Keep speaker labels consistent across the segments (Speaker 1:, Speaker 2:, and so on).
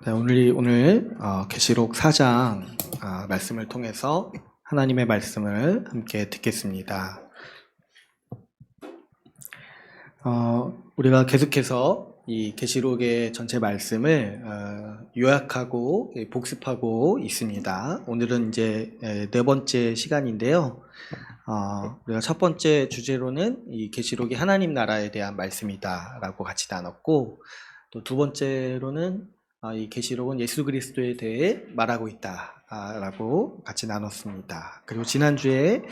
Speaker 1: 네, 오늘 계시록 4장 말씀을 통해서 하나님의 말씀을 함께 듣겠습니다. 우리가 계속해서 이 계시록의 전체 말씀을 요약하고 복습하고 있습니다. 오늘은 이제 네 번째 시간인데요. 우리가 첫 번째 주제로는 이 계시록이 하나님 나라에 대한 말씀이다라고 같이 나눴고, 또 두 번째로는 이 계시록은 예수 그리스도에 대해 말하고 있다라고 같이 나눴습니다. 그리고 지난주에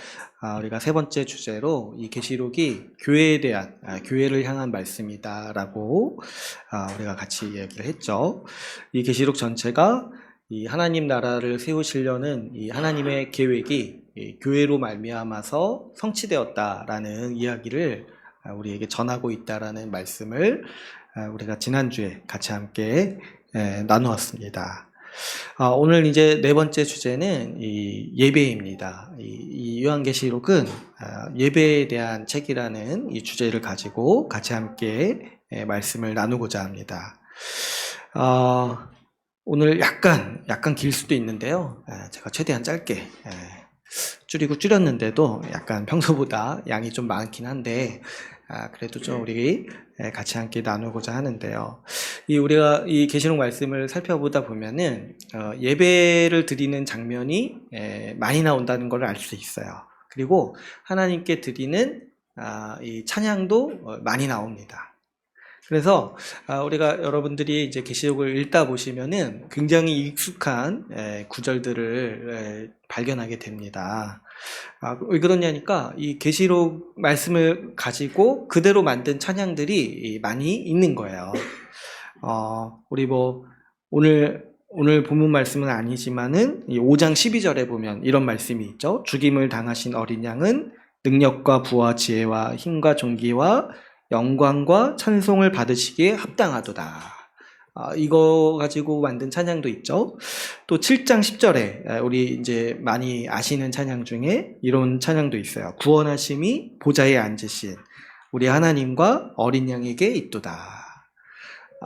Speaker 1: 우리가 세 번째 주제로 이 계시록이 교회에 대한 교회를 향한 말씀이다라고 우리가 같이 이야기를 했죠. 이 계시록 전체가 이 하나님 나라를 세우시려는 이 하나님의 계획이 이 교회로 말미암아서 성취되었다라는 이야기를 우리에게 전하고 있다라는 말씀을 우리가 지난주에 같이 함께 나누었습니다. 오늘 이제 네 번째 주제는 이 예배입니다. 이 요한계시록은 예배에 대한 책이라는 이 주제를 가지고 같이 함께 말씀을 나누고자 합니다. 오늘 약간 길 수도 있는데요. 제가 최대한 짧게 줄였는데도 약간 평소보다 양이 좀 많긴 한데 그래도 좀 우리 같이 함께 나누고자 하는데요. 우리가 이 계시록 말씀을 살펴보다 보면은 예배를 드리는 장면이 많이 나온다는 걸 알 수 있어요. 그리고 하나님께 드리는 이 찬양도 많이 나옵니다. 그래서 우리가 여러분들이 이제 계시록을 읽다 보시면은 굉장히 익숙한 구절들을 발견하게 됩니다. 왜 그러냐니까 이 계시록 말씀을 가지고 그대로 만든 찬양들이 많이 있는 거예요. 우리 오늘 본문 말씀은 아니지만은 5장 12절에 보면 이런 말씀이 있죠. 죽임을 당하신 어린 양은 능력과 부와 지혜와 힘과 존귀와 영광과 찬송을 받으시기에 합당하도다. 이거 가지고 만든 찬양도 있죠. 또 7장 10절에 우리 이제 많이 아시는 찬양 중에 이런 찬양도 있어요. 구원하심이 보좌에 앉으신 우리 하나님과 어린 양에게 있도다.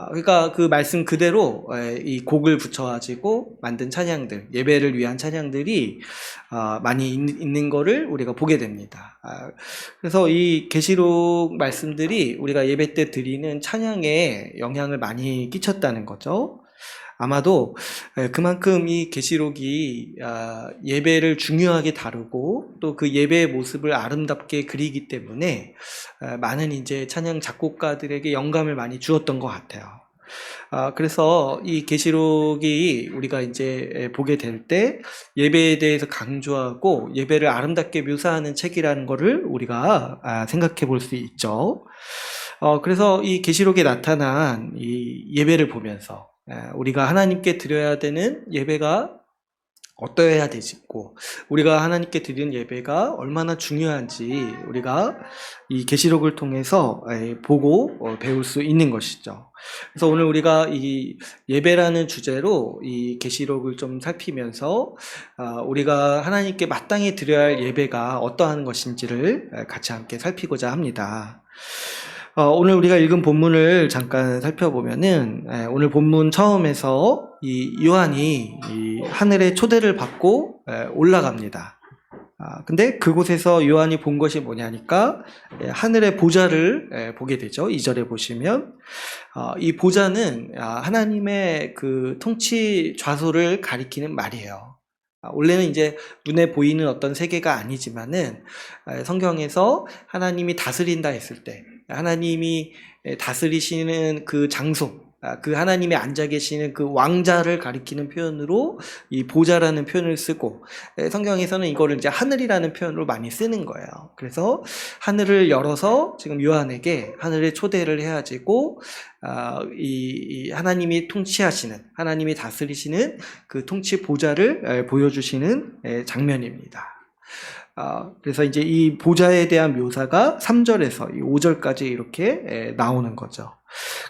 Speaker 1: 그러니까 그 말씀 그대로 이 곡을 붙여가지고 만든 찬양들, 예배를 위한 찬양들이 많이 있는 거를 우리가 보게 됩니다. 그래서 이 계시록 말씀들이 우리가 예배 때 드리는 찬양에 영향을 많이 끼쳤다는 거죠. 아마도 그만큼 이 계시록이 예배를 중요하게 다루고 또 그 예배의 모습을 아름답게 그리기 때문에 많은 이제 찬양 작곡가들에게 영감을 많이 주었던 것 같아요. 그래서 이 계시록이 우리가 이제 보게 될 때 예배에 대해서 강조하고 예배를 아름답게 묘사하는 책이라는 것을 우리가 생각해 볼 수 있죠. 그래서 이 계시록에 나타난 이 예배를 보면서 우리가 하나님께 드려야 되는 예배가 어떠해야 되고 우리가 하나님께 드리는 예배가 얼마나 중요한지 우리가 이 계시록을 통해서 보고 배울 수 있는 것이죠. 그래서 오늘 우리가 이 예배라는 주제로 이 계시록을 좀 살피면서 우리가 하나님께 마땅히 드려야 할 예배가 어떠한 것인지를 같이 함께 살피고자 합니다. 오늘 우리가 읽은 본문을 잠깐 살펴보면은 오늘 본문 처음에서 이 요한이 이 하늘의 초대를 받고 올라갑니다. 근데 그곳에서 요한이 본 것이 뭐냐니까 하늘의 보좌를 보게 되죠. 2절에 보시면 이 보좌는 하나님의 그 통치 좌소를 가리키는 말이에요. 원래는 이제 눈에 보이는 어떤 세계가 아니지만은 성경에서 하나님이 다스린다 했을 때 하나님이 다스리시는 그 장소, 그 하나님이 앉아 계시는 그 왕자를 가리키는 표현으로 이 보좌라는 표현을 쓰고 성경에서는 이거를 이제 하늘이라는 표현으로 많이 쓰는 거예요. 그래서 하늘을 열어서 지금 요한에게 하늘의 초대를 해가지고 이 하나님이 통치하시는, 하나님이 다스리시는 그 통치 보좌를 보여주시는 장면입니다. 그래서 이제 이 보좌에 대한 묘사가 3절에서 5절까지 이렇게 나오는 거죠.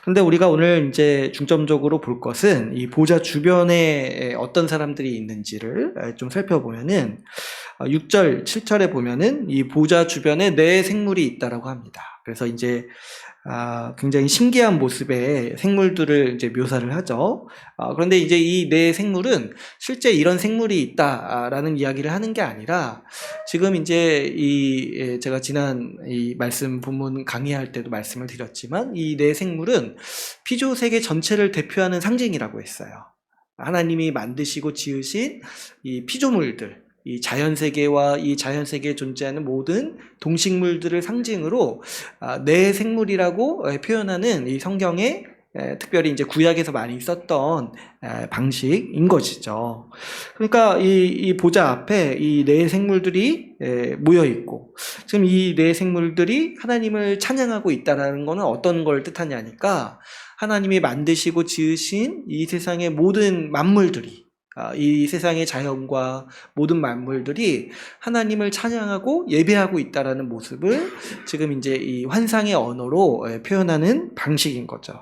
Speaker 1: 근데 우리가 오늘 이제 중점적으로 볼 것은 이 보좌 주변에 어떤 사람들이 있는지를 좀 살펴보면은 6절, 7절에 보면은 이 보좌 주변에 네 생물이 있다라고 합니다. 그래서 이제 굉장히 신기한 모습의 생물들을 이제 묘사를 하죠. 그런데 이제 이 네 생물은 실제 이런 생물이 있다라는 이야기를 하는 게 아니라 지금 이제 제가 지난 이 말씀 본문 강의할 때도 말씀을 드렸지만 이 네 생물은 피조 세계 전체를 대표하는 상징이라고 했어요. 하나님이 만드시고 지으신 이 피조물들, 이 자연세계와 이 자연세계에 존재하는 모든 동식물들을 상징으로 내 생물이라고 표현하는 이 성경에 특별히 이제 구약에서 많이 썼던 방식인 것이죠. 그러니까 이 보좌 앞에 이 네 생물들이 모여 있고 지금 이 네 생물들이 하나님을 찬양하고 있다는 것은 어떤 걸 뜻하냐니까 하나님이 만드시고 지으신 이 세상의 모든 만물들이 이 세상의 자연과 모든 만물들이 하나님을 찬양하고 예배하고 있다라는 모습을 지금 이제 이 환상의 언어로 표현하는 방식인 거죠.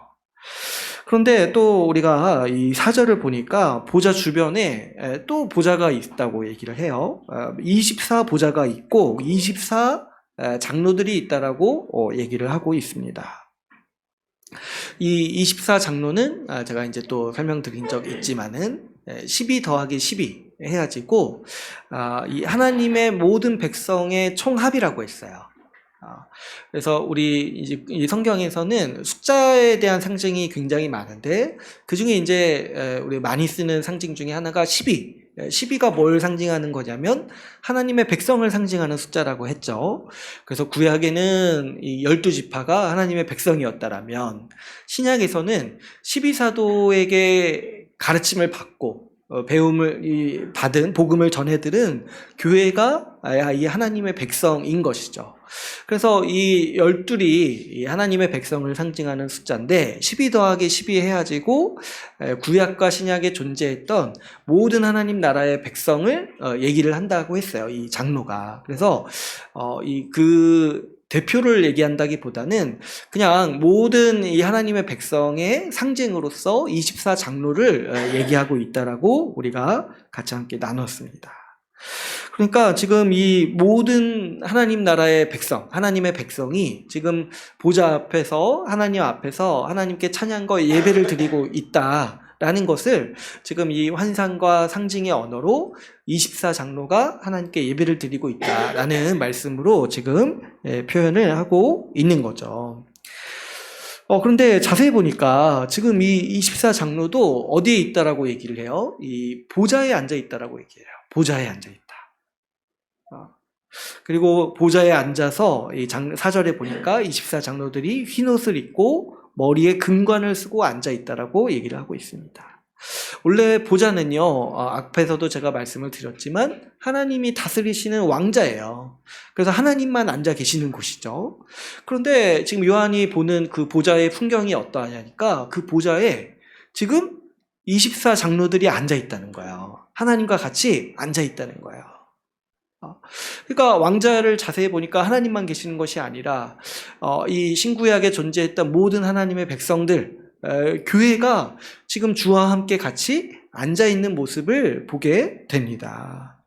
Speaker 1: 그런데 또 우리가 이 4절을 보니까 보좌 주변에 또 보좌가 있다고 얘기를 해요. 24 보좌가 있고 24 장로들이 있다라고 얘기를 하고 있습니다. 이 24 장로는 제가 이제 또 설명드린 적 있지만은 12 더하기 12 해야지고 이 하나님의 모든 백성의 총합이라고 했어요. 그래서 우리 이제 이 성경에서는 숫자에 대한 상징이 굉장히 많은데 그 중에 이제 우리 많이 쓰는 상징 중에 하나가 12. 12가 뭘 상징하는 거냐면 하나님의 백성을 상징하는 숫자라고 했죠. 그래서 구약에는 이 12지파가 하나님의 백성이었다라면 신약에서는 12사도에게 가르침을 받고 배움을 받은 복음을 전해들은 교회가 이 하나님의 백성인 것이죠. 그래서 이 12이 하나님의 백성을 상징하는 숫자인데 12 더하기 12 해야지고 구약과 신약에 존재했던 모든 하나님 나라의 백성을 얘기를 한다고 했어요. 이 장로가. 그래서 그 대표를 얘기한다기보다는 그냥 모든 이 하나님의 백성의 상징으로서 24 장로를 얘기하고 있다라고 우리가 같이 함께 나눴습니다. 그러니까 지금 이 모든 하나님 나라의 백성, 하나님의 백성이 지금 보좌 앞에서 하나님 앞에서 하나님께 찬양과 예배를 드리고 있다라는 것을 지금 이 환상과 상징의 언어로 24 장로가 하나님께 예배를 드리고 있다라는 말씀으로 지금 표현을 하고 있는 거죠. 그런데 자세히 보니까 지금 이 24 장로도 어디에 있다라고 얘기를 해요? 이 보좌에 앉아 있다라고 얘기해요. 보좌에 앉아 있다. 그리고 보좌에 앉아서 이 4절에 보니까 24 장로들이 흰 옷을 입고 머리에 금관을 쓰고 앉아 있다라고 얘기를 하고 있습니다. 원래 보좌는요, 앞에서도 제가 말씀을 드렸지만 하나님이 다스리시는 왕자예요. 그래서 하나님만 앉아 계시는 곳이죠. 그런데 지금 요한이 보는 그 보좌의 풍경이 어떠하냐니까 그 보좌에 지금 24 장로들이 앉아 있다는 거예요. 하나님과 같이 앉아 있다는 거예요. 그러니까 왕자를 자세히 보니까 하나님만 계시는 것이 아니라 이 신구약에 존재했던 모든 하나님의 백성들, 교회가 지금 주와 함께 같이 앉아있는 모습을 보게 됩니다.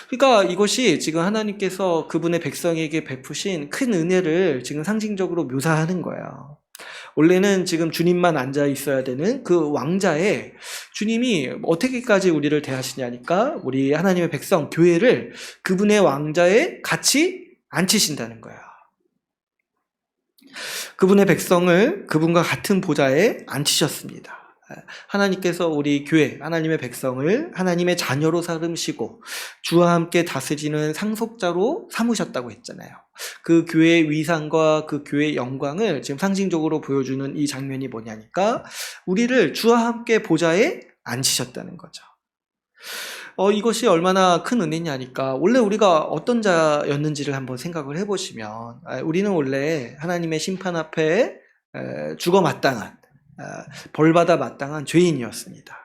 Speaker 1: 그러니까 이것이 지금 하나님께서 그분의 백성에게 베푸신 큰 은혜를 지금 상징적으로 묘사하는 거예요. 원래는 지금 주님만 앉아 있어야 되는 그 왕자에 주님이 어떻게까지 우리를 대하시냐니까 우리 하나님의 백성, 교회를 그분의 왕자에 같이 앉히신다는 거예요. 그분의 백성을 그분과 같은 보좌에 앉히셨습니다. 하나님께서 우리 교회, 하나님의 백성을 하나님의 자녀로 삼으시고 주와 함께 다스리는 상속자로 삼으셨다고 했잖아요. 그 교회의 위상과 그 교회의 영광을 지금 상징적으로 보여주는 이 장면이 뭐냐니까 우리를 주와 함께 보좌에 앉히셨다는 거죠. 이것이 얼마나 큰 은혜냐니까 원래 우리가 어떤 자였는지를 한번 생각을 해보시면 우리는 원래 하나님의 심판 앞에 죽어 마땅한 벌받아 마땅한 죄인이었습니다.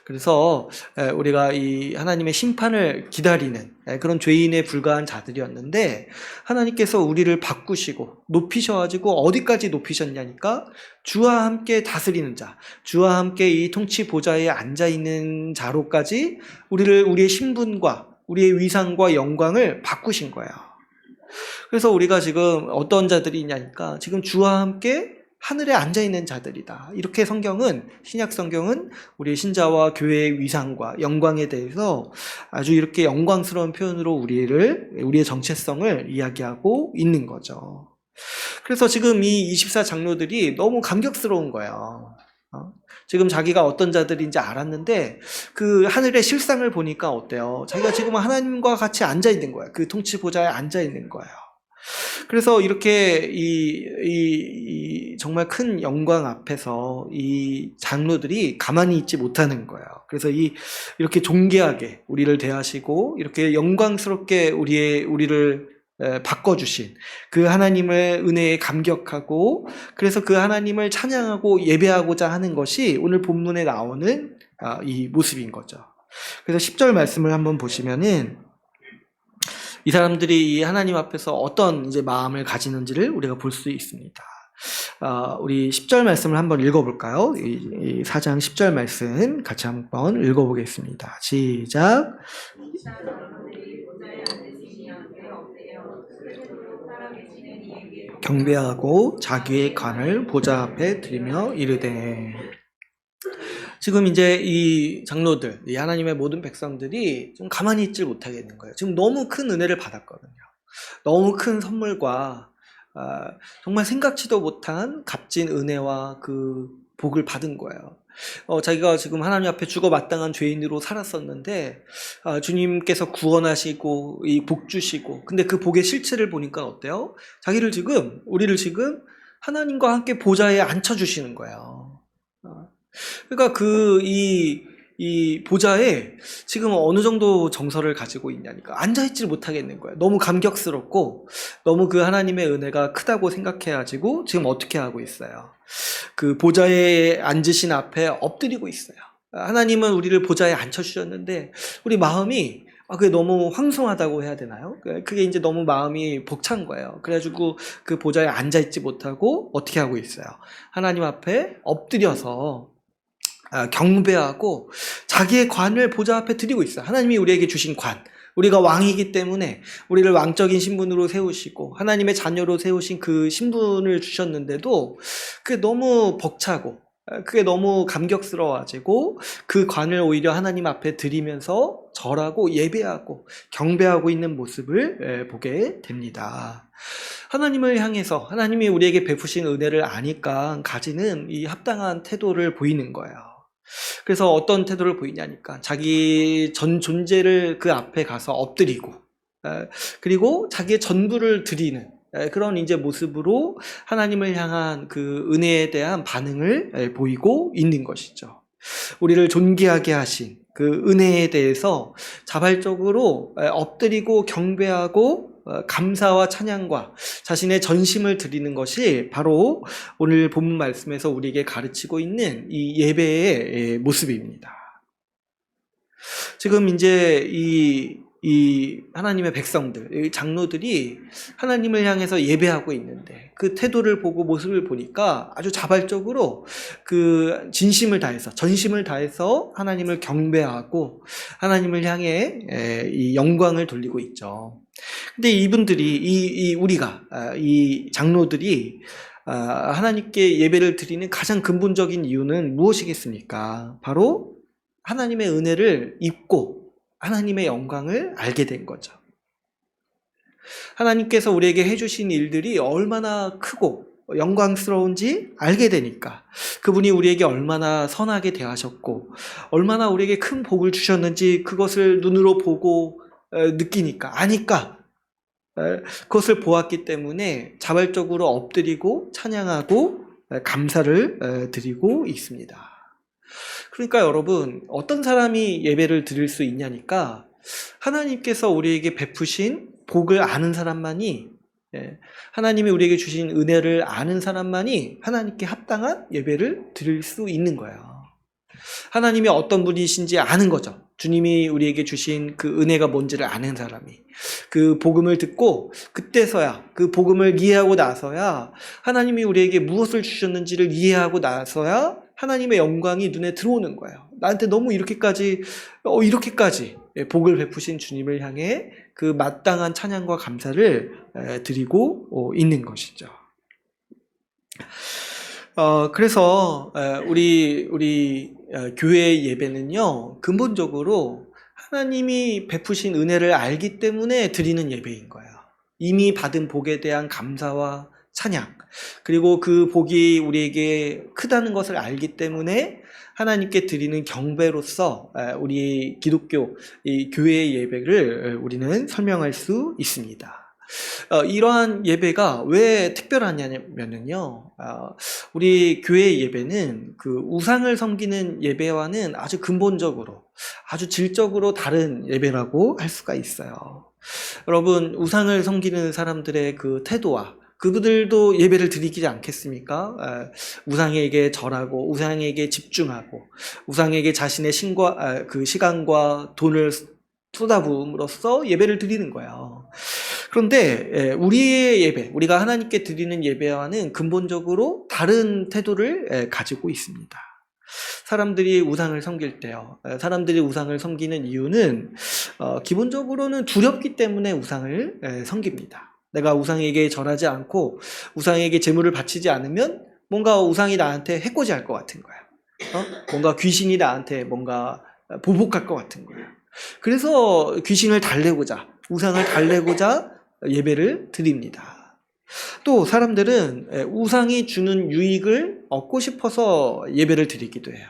Speaker 1: 그래서 우리가 이 하나님의 심판을 기다리는 그런 죄인에 불과한 자들이었는데 하나님께서 우리를 바꾸시고 높이셔가지고 어디까지 높이셨냐니까 주와 함께 다스리는 자, 주와 함께 이 통치 보좌에 앉아있는 자로까지 우리의 신분과 우리의 위상과 영광을 바꾸신 거예요. 그래서 우리가 지금 어떤 자들이 있냐니까 지금 주와 함께 하늘에 앉아있는 자들이다. 이렇게 신약 성경은 우리 신자와 교회의 위상과 영광에 대해서 아주 이렇게 영광스러운 표현으로 우리의 정체성을 이야기하고 있는 거죠. 그래서 지금 이 24 장로들이 너무 감격스러운 거예요. 지금 자기가 어떤 자들인지 알았는데 그 하늘의 실상을 보니까 어때요? 자기가 지금 하나님과 같이 앉아있는 거예요. 그 통치 보좌에 앉아있는 거예요. 그래서 이렇게 정말 큰 영광 앞에서 이 장로들이 가만히 있지 못하는 거예요. 그래서 이렇게 존귀하게 우리를 대하시고 이렇게 영광스럽게 우리를 바꿔주신 그 하나님의 은혜에 감격하고 그래서 그 하나님을 찬양하고 예배하고자 하는 것이 오늘 본문에 나오는 이 모습인 거죠. 그래서 10절 말씀을 한번 보시면은 이 사람들이 이 하나님 앞에서 어떤 이제 마음을 가지는지를 우리가 볼 수 있습니다. 우리 10절 말씀을 한번 읽어볼까요? 이 4장 10절 말씀 같이 한번 읽어보겠습니다. 시작. 경배하고 자기의 관을 보좌 앞에 들이며 이르되. 지금 이제 이 장로들, 이 하나님의 모든 백성들이 좀 가만히 있질 못하겠는 거예요. 지금 너무 큰 은혜를 받았거든요. 너무 큰 선물과 정말 생각지도 못한 값진 은혜와 그 복을 받은 거예요. 자기가 지금 하나님 앞에 죽어 마땅한 죄인으로 살았었는데 주님께서 구원하시고 이 복 주시고 근데 그 복의 실체를 보니까 어때요? 우리를 지금 하나님과 함께 보좌에 앉혀주시는 거예요. 그러니까 이 보좌에 지금 어느 정도 정서를 가지고 있냐니까 앉아있질 못하겠는 거예요. 너무 감격스럽고 너무 그 하나님의 은혜가 크다고 생각해가지고 지금 어떻게 하고 있어요? 그 보좌에 앉으신 앞에 엎드리고 있어요. 하나님은 우리를 보좌에 앉혀주셨는데 우리 마음이 그게 너무 황송하다고 해야 되나요? 그게 이제 너무 마음이 벅찬 거예요. 그래가지고 그 보좌에 앉아있지 못하고 어떻게 하고 있어요? 하나님 앞에 엎드려서 경배하고 자기의 관을 보좌 앞에 드리고 있어요. 하나님이 우리에게 주신 관, 우리가 왕이기 때문에 우리를 왕적인 신분으로 세우시고 하나님의 자녀로 세우신 그 신분을 주셨는데도 그게 너무 벅차고 그게 너무 감격스러워가지고 그 관을 오히려 하나님 앞에 드리면서 절하고 예배하고 경배하고 있는 모습을 보게 됩니다. 하나님을 향해서 하나님이 우리에게 베푸신 은혜를 아니까 가지는 이 합당한 태도를 보이는 거예요. 그래서 어떤 태도를 보이냐니까 자기 전 존재를 그 앞에 가서 엎드리고 그리고 자기의 전부를 드리는 그런 이제 모습으로 하나님을 향한 그 은혜에 대한 반응을 보이고 있는 것이죠. 우리를 존귀하게 하신 그 은혜에 대해서 자발적으로 엎드리고 경배하고 감사와 찬양과 자신의 전심을 드리는 것이 바로 오늘 본문 말씀에서 우리에게 가르치고 있는 이 예배의 모습입니다. 지금 이제 이 하나님의 백성들, 이 장로들이 하나님을 향해서 예배하고 있는데 그 태도를 보고 모습을 보니까 아주 자발적으로 그 진심을 다해서 전심을 다해서 하나님을 경배하고 하나님을 향해 이 영광을 돌리고 있죠. 근데 이분들이 우리가 이 장로들이 하나님께 예배를 드리는 가장 근본적인 이유는 무엇이겠습니까? 바로 하나님의 은혜를 입고 하나님의 영광을 알게 된 거죠. 하나님께서 우리에게 해주신 일들이 얼마나 크고 영광스러운지 알게 되니까 그분이 우리에게 얼마나 선하게 대하셨고 얼마나 우리에게 큰 복을 주셨는지 그것을 눈으로 보고 느끼니까 아니까 그것을 보았기 때문에 자발적으로 엎드리고 찬양하고 감사를 드리고 있습니다. 그러니까 여러분 어떤 사람이 예배를 드릴 수 있냐니까 하나님께서 우리에게 베푸신 복을 아는 사람만이 하나님이 우리에게 주신 은혜를 아는 사람만이 하나님께 합당한 예배를 드릴 수 있는 거예요. 하나님이 어떤 분이신지 아는 거죠. 주님이 우리에게 주신 그 은혜가 뭔지를 아는 사람이. 그 복음을 듣고 그때서야, 그 복음을 이해하고 나서야 하나님이 우리에게 무엇을 주셨는지를 이해하고 나서야 하나님의 영광이 눈에 들어오는 거예요. 나한테 너무 이렇게까지 복을 베푸신 주님을 향해 그 마땅한 찬양과 감사를 드리고 있는 것이죠. 그래서 우리 교회의 예배는요, 근본적으로 하나님이 베푸신 은혜를 알기 때문에 드리는 예배인 거예요. 이미 받은 복에 대한 감사와 찬양, 그리고 그 복이 우리에게 크다는 것을 알기 때문에 하나님께 드리는 경배로서 우리 기독교 이 교회의 예배를 우리는 설명할 수 있습니다. 이러한 예배가 왜 특별하냐면요, 우리 교회 예배는 그 우상을 섬기는 예배와는 아주 근본적으로, 아주 질적으로 다른 예배라고 할 수가 있어요. 여러분, 우상을 섬기는 사람들의 그 태도와 그분들도 예배를 드리지 않겠습니까? 우상에게 절하고, 우상에게 집중하고, 우상에게 자신의 시간과 돈을 쏟아부음으로써 예배를 드리는 거예요. 그런데 우리의 예배, 우리가 하나님께 드리는 예배와는 근본적으로 다른 태도를 가지고 있습니다. 사람들이 우상을 섬길 때요, 사람들이 우상을 섬기는 이유는 기본적으로는 두렵기 때문에 우상을 섬깁니다. 내가 우상에게 절하지 않고 우상에게 제물을 바치지 않으면 뭔가 우상이 나한테 해코지할 것 같은 거야. 뭔가 귀신이 나한테 뭔가 보복할 것 같은 거야. 그래서 귀신을 달래고자, 우상을 달래고자 예배를 드립니다. 또 사람들은 우상이 주는 유익을 얻고 싶어서 예배를 드리기도 해요.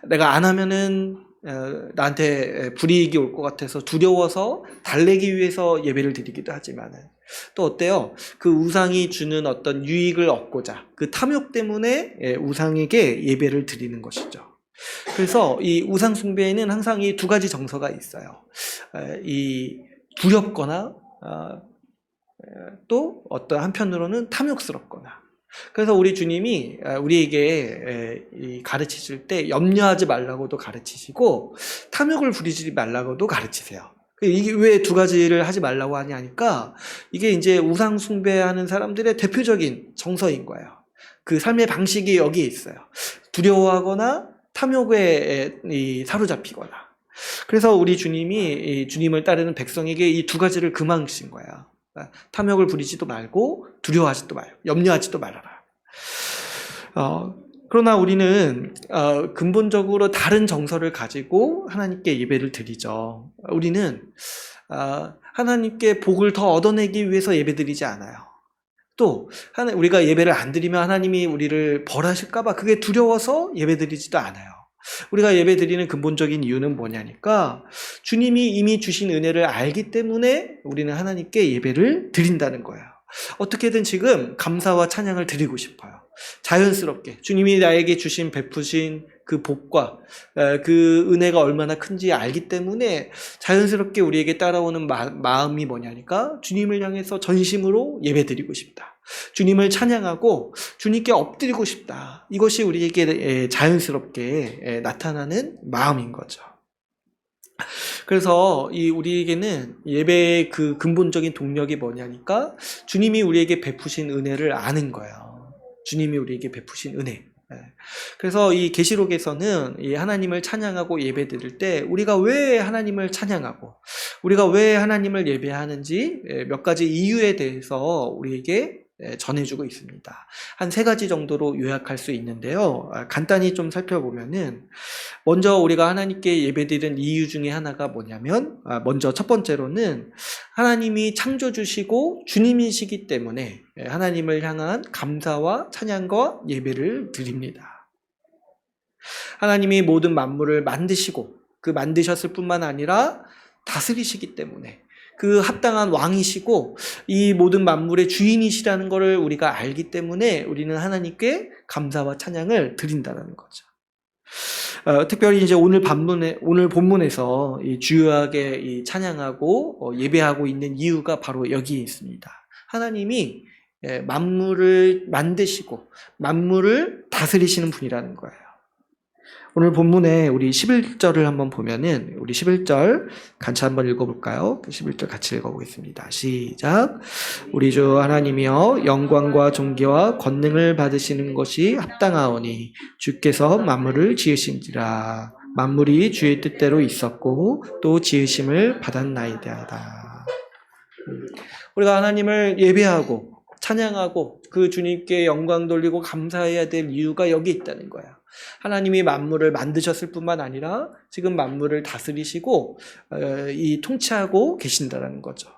Speaker 1: 내가 안 하면은 나한테 불이익이 올 것 같아서 두려워서 달래기 위해서 예배를 드리기도 하지만, 또 어때요? 그 우상이 주는 어떤 유익을 얻고자, 그 탐욕 때문에 우상에게 예배를 드리는 것이죠. 그래서 이 우상 숭배에는 항상 이 두 가지 정서가 있어요. 이 두렵거나 또 어떤 한편으로는 탐욕스럽거나. 그래서 우리 주님이 우리에게 가르치실 때 염려하지 말라고도 가르치시고 탐욕을 부리지 말라고도 가르치세요. 이게 왜 두 가지를 하지 말라고 하냐니까, 이게 이제 우상 숭배하는 사람들의 대표적인 정서인 거예요. 그 삶의 방식이 여기에 있어요. 두려워하거나 탐욕에 사로잡히거나. 그래서 우리 주님이 주님을 따르는 백성에게 이 두 가지를 금하신 거예요. 탐욕을 부리지도 말고 두려워하지도 말고 염려하지도 말아라. 그러나 우리는 근본적으로 다른 정서를 가지고 하나님께 예배를 드리죠. 우리는 하나님께 복을 더 얻어내기 위해서 예배드리지 않아요. 또 우리가 예배를 안 드리면 하나님이 우리를 벌하실까 봐 그게 두려워서 예배드리지도 않아요. 우리가 예배드리는 근본적인 이유는 뭐냐니까, 주님이 이미 주신 은혜를 알기 때문에 우리는 하나님께 예배를 드린다는 거예요. 어떻게든 지금 감사와 찬양을 드리고 싶어요. 자연스럽게 주님이 나에게 주신 베푸신 그 복과 그 은혜가 얼마나 큰지 알기 때문에 자연스럽게 우리에게 따라오는 마음이 뭐냐니까, 주님을 향해서 전심으로 예배드리고 싶다, 주님을 찬양하고 주님께 엎드리고 싶다. 이것이 우리에게 자연스럽게 나타나는 마음인 거죠. 그래서 우리에게는 예배의 그 근본적인 동력이 뭐냐니까, 주님이 우리에게 베푸신 은혜를 아는 거예요. 주님이 우리에게 베푸신 은혜. 그래서 이 계시록에서는 이 하나님을 찬양하고 예배드릴 때 우리가 왜 하나님을 찬양하고 우리가 왜 하나님을 예배하는지 몇 가지 이유에 대해서 우리에게 전해주고 있습니다. 한 3가지 정도로 요약할 수 있는데요. 간단히 좀 살펴보면은, 먼저 우리가 하나님께 예배드리는 이유 중에 하나가 뭐냐면, 먼저 첫 번째로는 하나님이 창조주시고 주님이시기 때문에 하나님을 향한 감사와 찬양과 예배를 드립니다. 하나님이 모든 만물을 만드시고 그 만드셨을 뿐만 아니라 다스리시기 때문에 그 합당한 왕이시고 이 모든 만물의 주인이시라는 것을 우리가 알기 때문에 우리는 하나님께 감사와 찬양을 드린다는 거죠. 특별히 이제 오늘 본문에서 주요하게 찬양하고 예배하고 있는 이유가 바로 여기에 있습니다. 하나님이 만물을 만드시고 만물을 다스리시는 분이라는 거예요. 오늘 본문에 우리 11절을 한번 보면은 우리 11절 같이 한번 읽어볼까요? 11절 같이 읽어보겠습니다. 시작. 우리 주 하나님이여 영광과 존귀와 권능을 받으시는 것이 합당하오니 주께서 만물을 지으신지라. 만물이 주의 뜻대로 있었고 또 지으심을 받았나이다. 우리가 하나님을 예배하고 찬양하고 그 주님께 영광 돌리고 감사해야 될 이유가 여기 있다는 거야. 하나님이 만물을 만드셨을 뿐만 아니라 지금 만물을 다스리시고 이 통치하고 계신다는 거죠.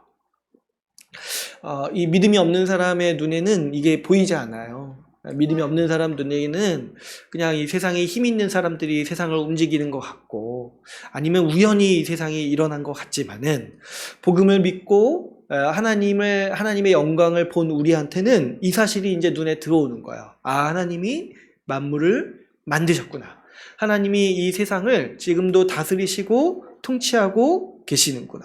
Speaker 1: 이 믿음이 없는 사람의 눈에는 이게 보이지 않아요. 믿음이 없는 사람 눈에는 그냥 이 세상에 힘 있는 사람들이 세상을 움직이는 것 같고 아니면 우연히 이 세상이 일어난 것 같지만은 복음을 믿고 하나님의 영광을 본 우리한테는 이 사실이 이제 눈에 들어오는 거예요. 하나님이 만물을 만드셨구나. 하나님이 이 세상을 지금도 다스리시고 통치하고 계시는구나.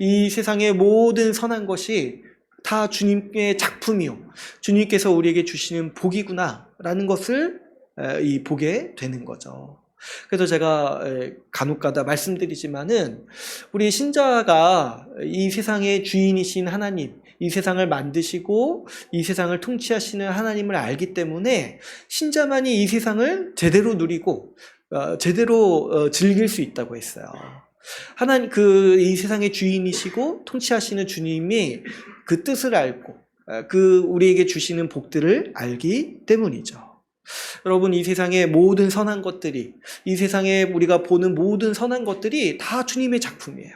Speaker 1: 이 세상의 모든 선한 것이 다 주님의 작품이요. 주님께서 우리에게 주시는 복이구나. 라는 것을 보게 되는 거죠. 그래서 제가 간혹가다 말씀드리지만은 우리 신자가 이 세상의 주인이신 하나님, 이 세상을 만드시고 이 세상을 통치하시는 하나님을 알기 때문에 신자만이 이 세상을 제대로 누리고 제대로 즐길 수 있다고 했어요. 하나님 이 세상의 주인이시고 통치하시는 주님이 그 뜻을 알고 우리에게 주시는 복들을 알기 때문이죠. 여러분, 이 세상의 모든 선한 것들이, 이 세상에 우리가 보는 모든 선한 것들이 다 주님의 작품이에요.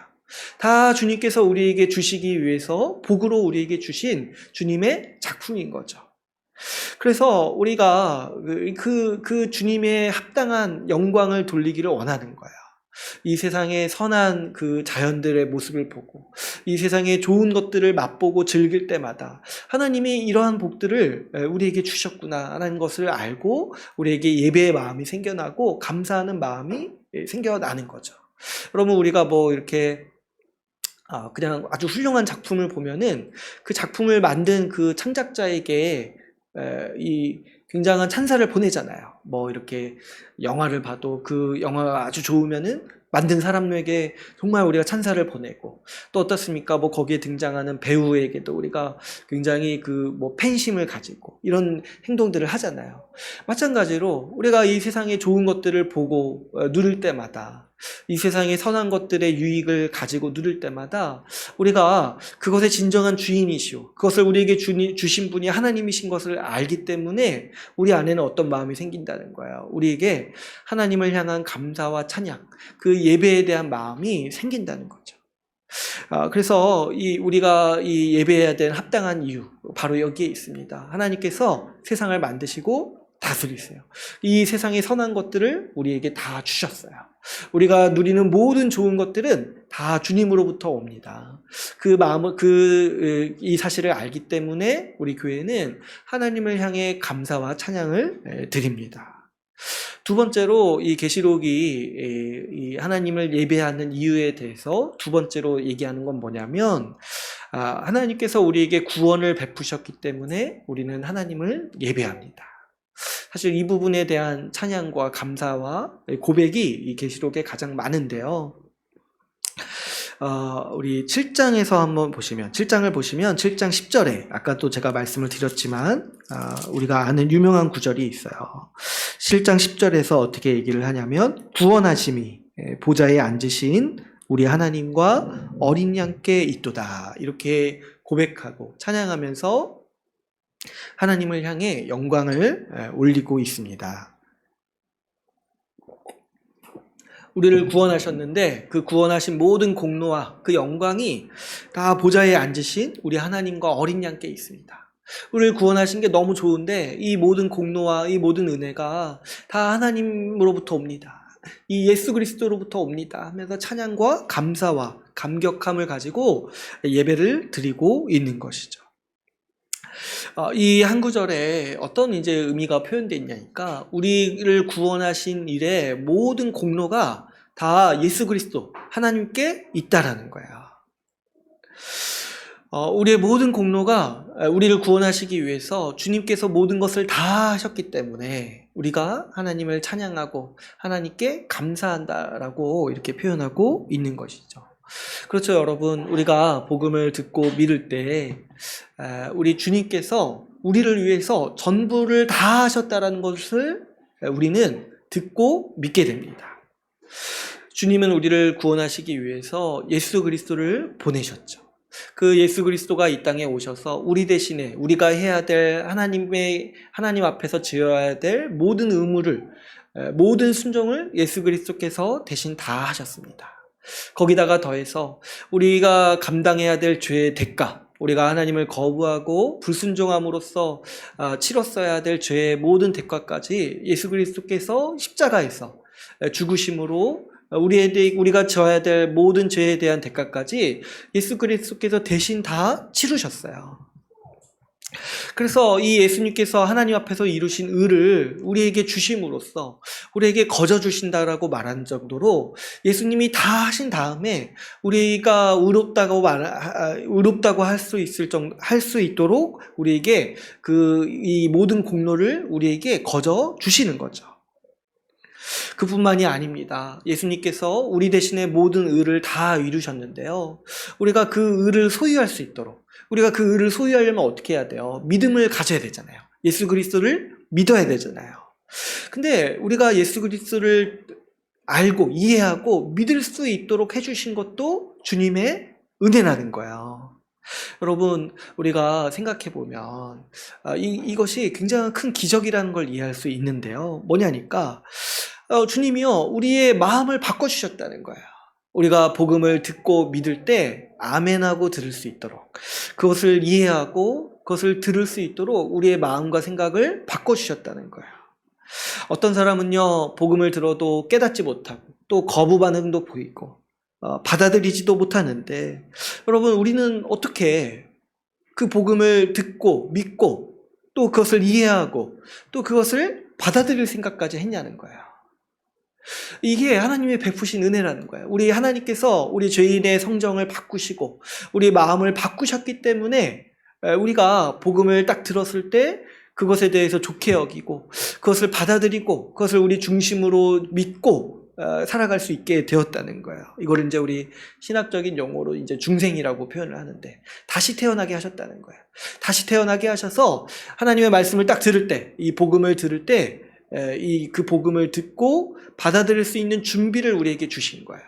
Speaker 1: 다 주님께서 우리에게 주시기 위해서 복으로 우리에게 주신 주님의 작품인 거죠. 그래서 우리가 그 주님의 합당한 영광을 돌리기를 원하는 거예요. 이 세상의 선한 그 자연들의 모습을 보고 이 세상의 좋은 것들을 맛보고 즐길 때마다 하나님이 이러한 복들을 우리에게 주셨구나 하는 것을 알고 우리에게 예배의 마음이 생겨나고 감사하는 마음이 생겨나는 거죠. 여러분, 우리가 이렇게 그냥 아주 훌륭한 작품을 보면은 그 작품을 만든 그 창작자에게 이 굉장한 찬사를 보내잖아요. 이렇게 영화를 봐도 그 영화가 아주 좋으면은 만든 사람에게 정말 우리가 찬사를 보내고, 또 어떻습니까? 거기에 등장하는 배우에게도 우리가 굉장히 팬심을 가지고 이런 행동들을 하잖아요. 마찬가지로 우리가 이 세상의 좋은 것들을 보고 누릴 때마다, 이 세상의 선한 것들의 유익을 가지고 누릴 때마다 우리가 그것의 진정한 주인이시오, 그것을 우리에게 주신 분이 하나님이신 것을 알기 때문에 우리 안에는 어떤 마음이 생긴다는 거예요. 우리에게 하나님을 향한 감사와 찬양, 그 예배에 대한 마음이 생긴다는 거죠. 그래서 우리가 이 예배해야 되는 합당한 이유, 바로 여기에 있습니다. 하나님께서 세상을 만드시고 다스리세요. 이 세상의 선한 것들을 우리에게 다 주셨어요. 우리가 누리는 모든 좋은 것들은 다 주님으로부터 옵니다. 이 사실을 알기 때문에 우리 교회는 하나님을 향해 감사와 찬양을 드립니다. 두 번째로 이 계시록이 이 하나님을 예배하는 이유에 대해서 두 번째로 얘기하는 건 뭐냐면, 하나님께서 우리에게 구원을 베푸셨기 때문에 우리는 하나님을 예배합니다. 사실 이 부분에 대한 찬양과 감사와 고백이 이 계시록에 가장 많은데요. 우리 7장에서 한번 보시면, 7장을 보시면 7장 10절에 아까 또 제가 말씀을 드렸지만 우리가 아는 유명한 구절이 있어요. 7장 10절에서 어떻게 얘기를 하냐면, 구원하심이 보좌에 앉으신 우리 하나님과 어린 양께 있도다, 이렇게 고백하고 찬양하면서 하나님을 향해 영광을 올리고 있습니다. 우리를 구원하셨는데 그 구원하신 모든 공로와 그 영광이 다 보좌에 앉으신 우리 하나님과 어린 양께 있습니다. 우리를 구원하신 게 너무 좋은데 이 모든 공로와 이 모든 은혜가 다 하나님으로부터 옵니다. 이 예수 그리스도로부터 옵니다 하면서 찬양과 감사와 감격함을 가지고 예배를 드리고 있는 것이죠. 이 한 구절에 어떤 이제 의미가 표현되어 있냐니까, 우리를 구원하신 일의 모든 공로가 다 예수 그리스도 하나님께 있다라는 거야. 우리의 모든 공로가 우리를 구원하시기 위해서 주님께서 모든 것을 다 하셨기 때문에 우리가 하나님을 찬양하고 하나님께 감사한다라고 이렇게 표현하고 있는 것이죠. 그렇죠, 여러분. 우리가 복음을 듣고 믿을 때 우리 주님께서 우리를 위해서 전부를 다 하셨다라는 것을 우리는 듣고 믿게 됩니다. 주님은 우리를 구원하시기 위해서 예수 그리스도를 보내셨죠. 그 예수 그리스도가 이 땅에 오셔서 우리 대신에 우리가 해야 될 하나님 앞에서 지어야 될 모든 의무를, 모든 순종을 예수 그리스도께서 대신 다 하셨습니다. 거기다가 더해서 우리가 감당해야 될 죄의 대가, 우리가 하나님을 거부하고 불순종함으로써 치렀어야 될 죄의 모든 대가까지 예수 그리스도께서 십자가에서 죽으심으로 우리가 져야 될 모든 죄에 대한 대가까지 예수 그리스도께서 대신 다 치르셨어요. 그래서 이 예수님께서 하나님 앞에서 이루신 의를 우리에게 주심으로써 우리에게 거저 주신다라고 말한 정도로 예수님이 다 하신 다음에 우리가 의롭다고 할 수 있도록 우리에게 이 모든 공로를 우리에게 거저 주시는 거죠. 그뿐만이 아닙니다. 예수님께서 우리 대신에 모든 의를 다 이루셨는데요. 우리가 그 의를 소유할 수 있도록, 우리가 그 의를 소유하려면 어떻게 해야 돼요? 믿음을 가져야 되잖아요. 예수 그리스도를 믿어야 되잖아요. 근데 우리가 예수 그리스도를 알고 이해하고 믿을 수 있도록 해주신 것도 주님의 은혜라는 거예요. 여러분, 우리가 생각해보면 이것이 굉장히 큰 기적이라는 걸 이해할 수 있는데요. 뭐냐니까 주님이요 우리의 마음을 바꿔주셨다는 거예요. 우리가 복음을 듣고 믿을 때 아멘하고 들을 수 있도록, 그것을 이해하고 그것을 들을 수 있도록 우리의 마음과 생각을 바꿔주셨다는 거예요. 어떤 사람은요 복음을 들어도 깨닫지 못하고 또 거부 반응도 보이고 받아들이지도 못하는데, 여러분, 우리는 어떻게 그 복음을 듣고 믿고 또 그것을 이해하고 또 그것을 받아들일 생각까지 했냐는 거예요. 이게 하나님의 베푸신 은혜라는 거예요. 우리 하나님께서 우리 죄인의 성정을 바꾸시고 우리 마음을 바꾸셨기 때문에 우리가 복음을 딱 들었을 때 그것에 대해서 좋게 여기고 그것을 받아들이고 그것을 우리 중심으로 믿고 살아갈 수 있게 되었다는 거예요. 이걸 이제 우리 신학적인 용어로 이제 중생이라고 표현을 하는데, 다시 태어나게 하셨다는 거예요. 다시 태어나게 하셔서 하나님의 말씀을 딱 들을 때, 이 복음을 들을 때 그 복음을 듣고 받아들일 수 있는 준비를 우리에게 주신 거예요.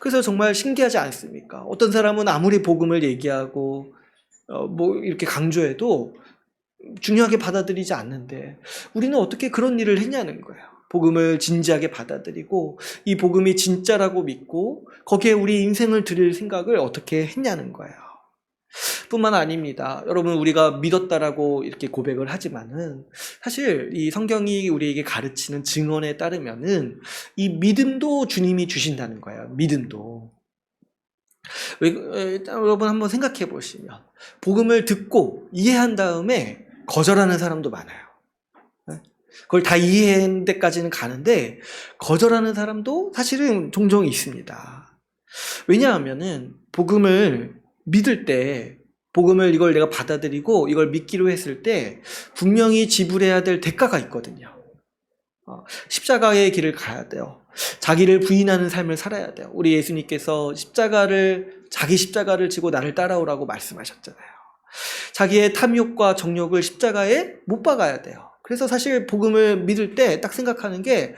Speaker 1: 그래서 정말 신기하지 않습니까? 어떤 사람은 아무리 복음을 얘기하고 이렇게 강조해도 중요하게 받아들이지 않는데 우리는 어떻게 그런 일을 했냐는 거예요. 복음을 진지하게 받아들이고 이 복음이 진짜라고 믿고 거기에 우리 인생을 드릴 생각을 어떻게 했냐는 거예요. 뿐만 아닙니다. 여러분, 우리가 믿었다라고 이렇게 고백을 하지만은 사실 이 성경이 우리에게 가르치는 증언에 따르면은 이 믿음도 주님이 주신다는 거예요. 믿음도. 여러분 한번 생각해 보시면 복음을 듣고 이해한 다음에 거절하는 사람도 많아요. 그걸 다 이해한 데까지는 가는데 거절하는 사람도 사실은 종종 있습니다. 왜냐하면은 복음을 믿을 때, 복음을 이걸 내가 받아들이고 이걸 믿기로 했을 때 분명히 지불해야 될 대가가 있거든요. 십자가의 길을 가야 돼요. 자기를 부인하는 삶을 살아야 돼요. 우리 예수님께서 자기 십자가를 지고 나를 따라오라고 말씀하셨잖아요. 자기의 탐욕과 정욕을 십자가에 못 박아야 돼요. 그래서 사실 복음을 믿을 때 딱 생각하는 게,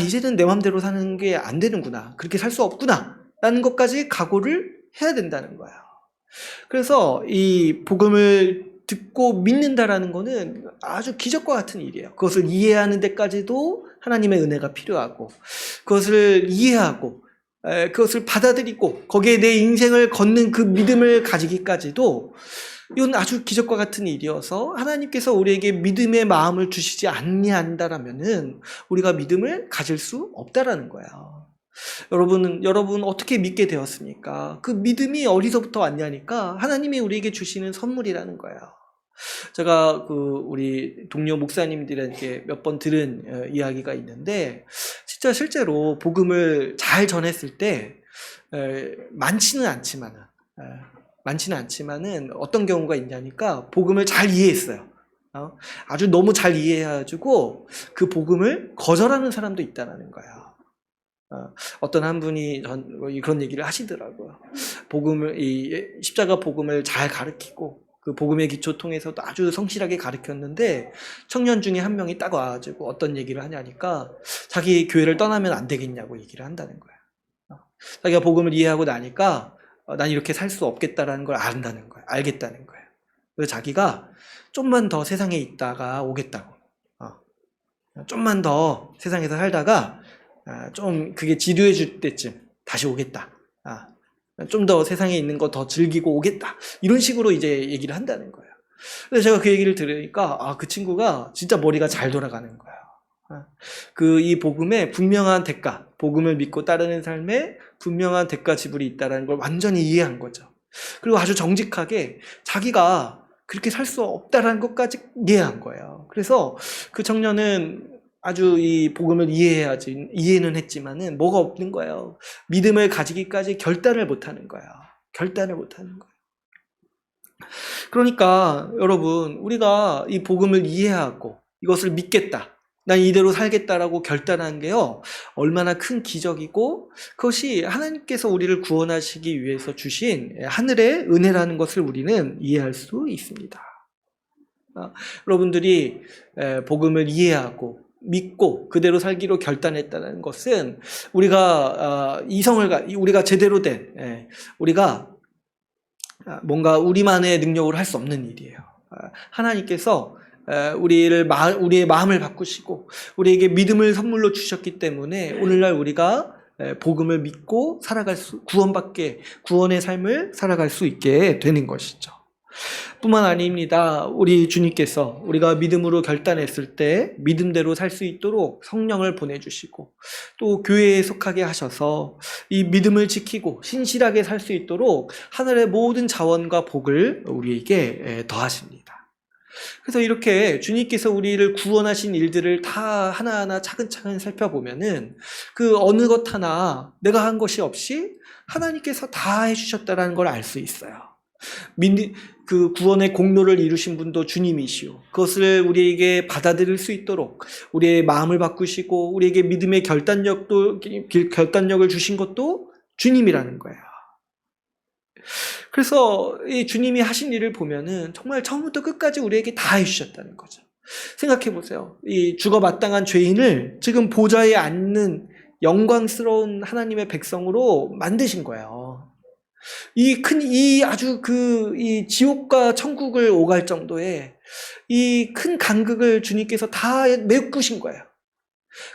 Speaker 1: 이제는 내 맘대로 사는 게 안 되는구나, 그렇게 살 수 없구나 라는 것까지 각오를 해야 된다는 거예요. 그래서 이 복음을 듣고 믿는다라는 거는 아주 기적과 같은 일이에요. 그것을 이해하는 데까지도 하나님의 은혜가 필요하고, 그것을 이해하고 그것을 받아들이고 거기에 내 인생을 걷는 그 믿음을 가지기까지도 이건 아주 기적과 같은 일이어서 하나님께서 우리에게 믿음의 마음을 주시지 않는다라면은 우리가 믿음을 가질 수 없다라는 거예요. 여러분 어떻게 믿게 되었습니까? 그 믿음이 어디서부터 왔냐니까 하나님이 우리에게 주시는 선물이라는 거예요. 제가 우리 동료 목사님들에게 몇 번 들은 이야기가 있는데, 진짜 실제로 복음을 잘 전했을 때 많지는 않지만은 많지는 않지만은 어떤 경우가 있냐니까 복음을 잘 이해했어요. 아주 너무 잘 이해해가지고 그 복음을 거절하는 사람도 있다는 거예요. 어떤 한 분이 그런 얘기를 하시더라고요. 이 십자가 복음을 잘 가르치고 그 복음의 기초 통해서도 아주 성실하게 가르쳤는데 청년 중에 한 명이 딱 와가지고 어떤 얘기를 하냐니까 자기 교회를 떠나면 안 되겠냐고 얘기를 한다는 거예요. 자기가 복음을 이해하고 나니까 난 이렇게 살 수 없겠다라는 걸 안다는 거예요. 알겠다는 거예요. 그래서 자기가 좀만 더 세상에 있다가 오겠다고. 좀만 더 세상에서 살다가 좀 그게 지루해질 때쯤 다시 오겠다. 좀 더 세상에 있는 거 더 즐기고 오겠다. 이런 식으로 이제 얘기를 한다는 거예요. 그래서 제가 그 얘기를 들으니까 그 친구가 진짜 머리가 잘 돌아가는 거예요. 이 복음의 분명한 대가, 복음을 믿고 따르는 삶에 분명한 대가 지불이 있다는 걸 완전히 이해한 거죠. 그리고 아주 정직하게 자기가 그렇게 살 수 없다라는 것까지 이해한 거예요. 그래서 그 청년은 아주 이 복음을 이해는 했지만은 뭐가 없는 거예요. 믿음을 가지기까지 결단을 못 하는 거예요. 결단을 못 하는 거예요. 그러니까 여러분, 우리가 이 복음을 이해하고 이것을 믿겠다. 난 이대로 살겠다라고 결단한 게요, 얼마나 큰 기적이고 그것이 하나님께서 우리를 구원하시기 위해서 주신 하늘의 은혜라는 것을 우리는 이해할 수 있습니다. 여러분들이 복음을 이해하고 믿고 그대로 살기로 결단했다는 것은 우리가 우리가 제대로 된 우리가 뭔가 우리만의 능력으로 할 수 없는 일이에요. 하나님께서 우리의 마음을 바꾸시고 우리에게 믿음을 선물로 주셨기 때문에 오늘날 우리가 복음을 믿고 구원의 삶을 살아갈 수 있게 되는 것이죠. 뿐만 아닙니다. 우리 주님께서 우리가 믿음으로 결단했을 때 믿음대로 살 수 있도록 성령을 보내주시고 또 교회에 속하게 하셔서 이 믿음을 지키고 신실하게 살 수 있도록 하늘의 모든 자원과 복을 우리에게 더하십니다. 그래서 이렇게 주님께서 우리를 구원하신 일들을 다 하나하나 차근차근 살펴보면은 그 어느 것 하나 내가 한 것이 없이 하나님께서 다 해주셨다는 걸 알 수 있어요. 그 구원의 공로를 이루신 분도 주님이시오. 그것을 우리에게 받아들일 수 있도록 우리의 마음을 바꾸시고 우리에게 믿음의 결단력을 주신 것도 주님이라는 거예요. 그래서 이 주님이 하신 일을 보면은 정말 처음부터 끝까지 우리에게 다 해주셨다는 거죠. 생각해 보세요. 이 죽어 마땅한 죄인을 지금 보좌에 앉는 영광스러운 하나님의 백성으로 만드신 거예요. 이 지옥과 천국을 오갈 정도의 이 큰 간극을 주님께서 다 메꾸신 거예요.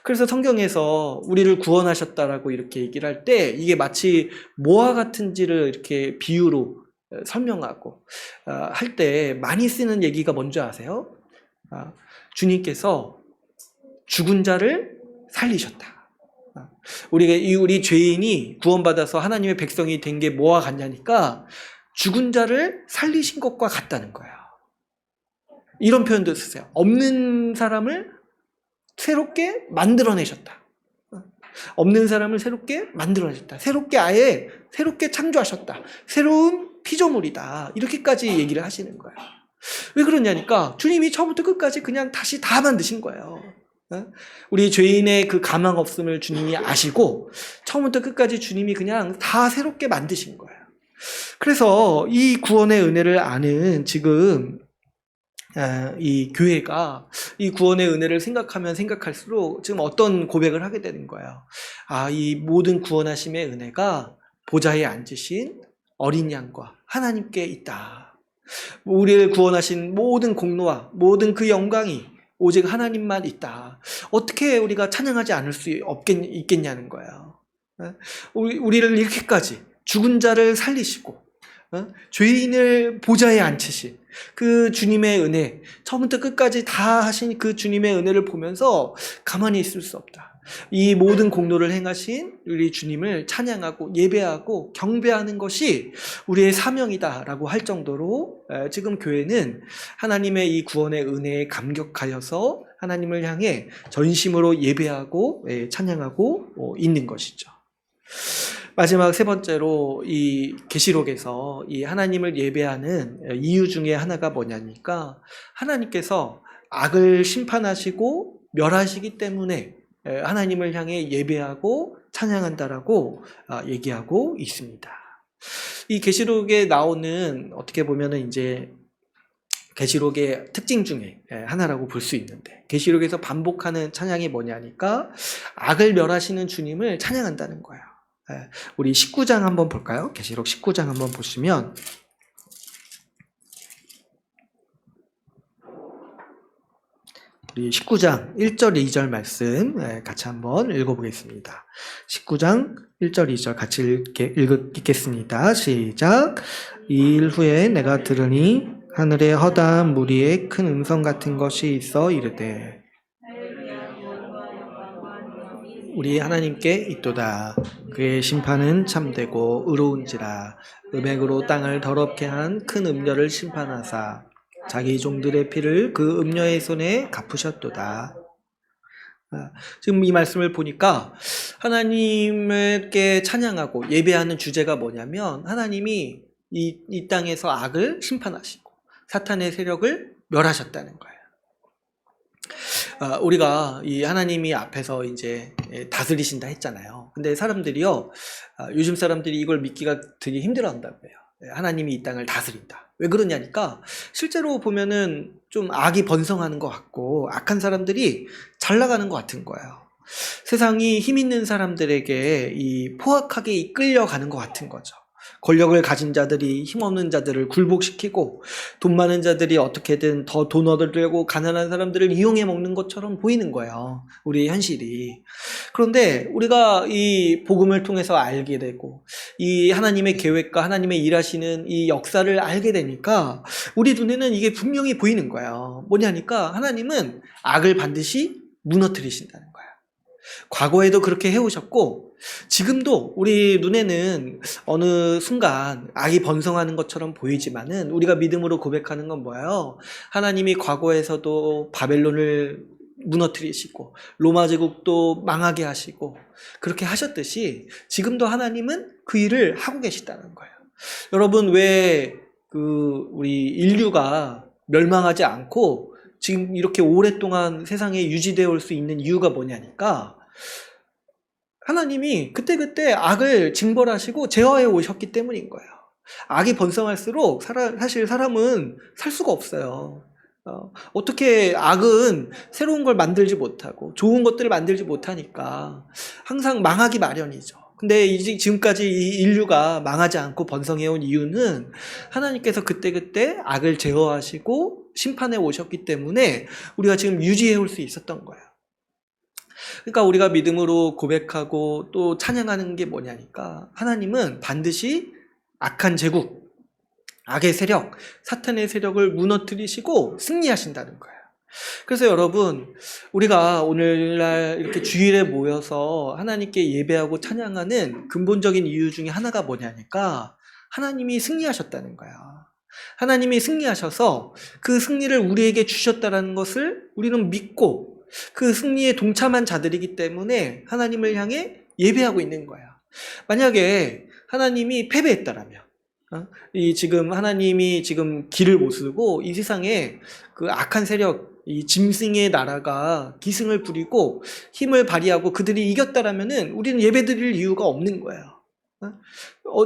Speaker 1: 그래서 성경에서 우리를 구원하셨다라고 이렇게 얘기를 할 때 이게 마치 뭐와 같은지를 이렇게 비유로 설명하고 할 때 많이 쓰는 얘기가 뭔지 아세요? 주님께서 죽은 자를 살리셨다. 우리 죄인이 구원받아서 하나님의 백성이 된 게 뭐와 같냐니까 죽은 자를 살리신 것과 같다는 거예요. 이런 표현도 쓰세요. 없는 사람을 새롭게 만들어내셨다. 없는 사람을 새롭게 만들어내셨다. 새롭게 창조하셨다. 새로운 피조물이다. 이렇게까지 얘기를 하시는 거예요. 왜 그러냐니까 주님이 처음부터 끝까지 그냥 다시 다 만드신 거예요. 우리 죄인의 그 가망 없음을 주님이 아시고 처음부터 끝까지 주님이 그냥 다 새롭게 만드신 거예요. 그래서 이 구원의 은혜를 아는 지금 이 교회가 이 구원의 은혜를 생각하면 생각할수록 지금 어떤 고백을 하게 되는 거예요. 이 모든 구원하심의 은혜가 보좌에 앉으신 어린 양과 하나님께 있다. 우리를 구원하신 모든 공로와 모든 그 영광이 오직 하나님만 있다. 어떻게 우리가 찬양하지 않을 수 있겠냐는 거예요. 우리를 이렇게까지 죽은 자를 살리시고 죄인을 보좌에 앉히신 그 주님의 은혜, 처음부터 끝까지 다 하신 그 주님의 은혜를 보면서 가만히 있을 수 없다. 이 모든 공로를 행하신 우리 주님을 찬양하고 예배하고 경배하는 것이 우리의 사명이다라고 할 정도로 지금 교회는 하나님의 이 구원의 은혜에 감격하여서 하나님을 향해 전심으로 예배하고 찬양하고 있는 것이죠. 마지막 세 번째로 이 계시록에서 이 하나님을 예배하는 이유 중에 하나가 뭐냐니까 하나님께서 악을 심판하시고 멸하시기 때문에 하나님을 향해 예배하고 찬양한다라고 얘기하고 있습니다. 이 계시록에 나오는 어떻게 보면은 이제 계시록의 특징 중에 하나라고 볼 수 있는데 계시록에서 반복하는 찬양이 뭐냐니까 악을 멸하시는 주님을 찬양한다는 거예요. 우리 19장 한번 볼까요? 계시록 19장 한번 보시면 우리 19장 1절 2절 말씀 같이 한번 읽어보겠습니다. 19장 1절 2절 같이 읽겠습니다. 시작. 이 일 후에 내가 들으니 하늘에 허다한 무리의 큰 음성 같은 것이 있어 이르되 우리 하나님께 있도다. 그의 심판은 참되고 의로운지라. 음행으로 땅을 더럽게 한 큰 음녀를 심판하사 자기 종들의 피를 그 음녀의 손에 갚으셨도다. 지금 이 말씀을 보니까 하나님께 찬양하고 예배하는 주제가 뭐냐면 하나님이 이 땅에서 악을 심판하시고 사탄의 세력을 멸하셨다는 거예요. 우리가 이 하나님이 앞에서 이제 다스리신다 했잖아요. 근데 사람들이요, 요즘 사람들이 이걸 믿기가 되게 힘들어 한다고 해요. 하나님이 이 땅을 다스린다. 왜 그러냐니까 실제로 보면은 좀 악이 번성하는 것 같고 악한 사람들이 잘 나가는 것 같은 거예요. 세상이 힘 있는 사람들에게 이 포악하게 이끌려가는 것 같은 거죠. 권력을 가진 자들이 힘없는 자들을 굴복시키고 돈 많은 자들이 어떻게든 더 돈 얻으려고 가난한 사람들을 이용해 먹는 것처럼 보이는 거예요. 우리의 현실이. 그런데 우리가 이 복음을 통해서 알게 되고 이 하나님의 계획과 하나님의 일하시는 이 역사를 알게 되니까 우리 눈에는 이게 분명히 보이는 거예요. 뭐냐니까 하나님은 악을 반드시 무너뜨리신다는 거예요. 과거에도 그렇게 해오셨고 지금도 우리 눈에는 어느 순간 악이 번성하는 것처럼 보이지만은 우리가 믿음으로 고백하는 건 뭐예요? 하나님이 과거에서도 바벨론을 무너뜨리시고 로마 제국도 망하게 하시고 그렇게 하셨듯이 지금도 하나님은 그 일을 하고 계시다는 거예요. 여러분 왜 우리 인류가 멸망하지 않고 지금 이렇게 오랫동안 세상에 유지되어 올 수 있는 이유가 뭐냐니까 하나님이 그때그때 악을 징벌하시고 제어해 오셨기 때문인 거예요. 악이 번성할수록 사실 사람은 살 수가 없어요. 어떻게 악은 새로운 걸 만들지 못하고 좋은 것들을 만들지 못하니까 항상 망하기 마련이죠. 근데 지금까지 이 인류가 망하지 않고 번성해온 이유는 하나님께서 그때그때 악을 제어하시고 심판해 오셨기 때문에 우리가 지금 유지해 올 수 있었던 거예요. 그러니까 우리가 믿음으로 고백하고 또 찬양하는 게 뭐냐니까 하나님은 반드시 악한 제국, 악의 세력, 사탄의 세력을 무너뜨리시고 승리하신다는 거예요. 그래서 여러분 우리가 오늘날 이렇게 주일에 모여서 하나님께 예배하고 찬양하는 근본적인 이유 중에 하나가 뭐냐니까 하나님이 승리하셨다는 거야. 하나님이 승리하셔서 그 승리를 우리에게 주셨다는 것을 우리는 믿고 그 승리에 동참한 자들이기 때문에 하나님을 향해 예배하고 있는 거야. 만약에 하나님이 패배했다라면 지금 하나님이 지금 길을 못 쓰고 이 세상에 그 악한 세력 이 짐승의 나라가 기승을 부리고 힘을 발휘하고 그들이 이겼다라면은 우리는 예배드릴 이유가 없는 거예요.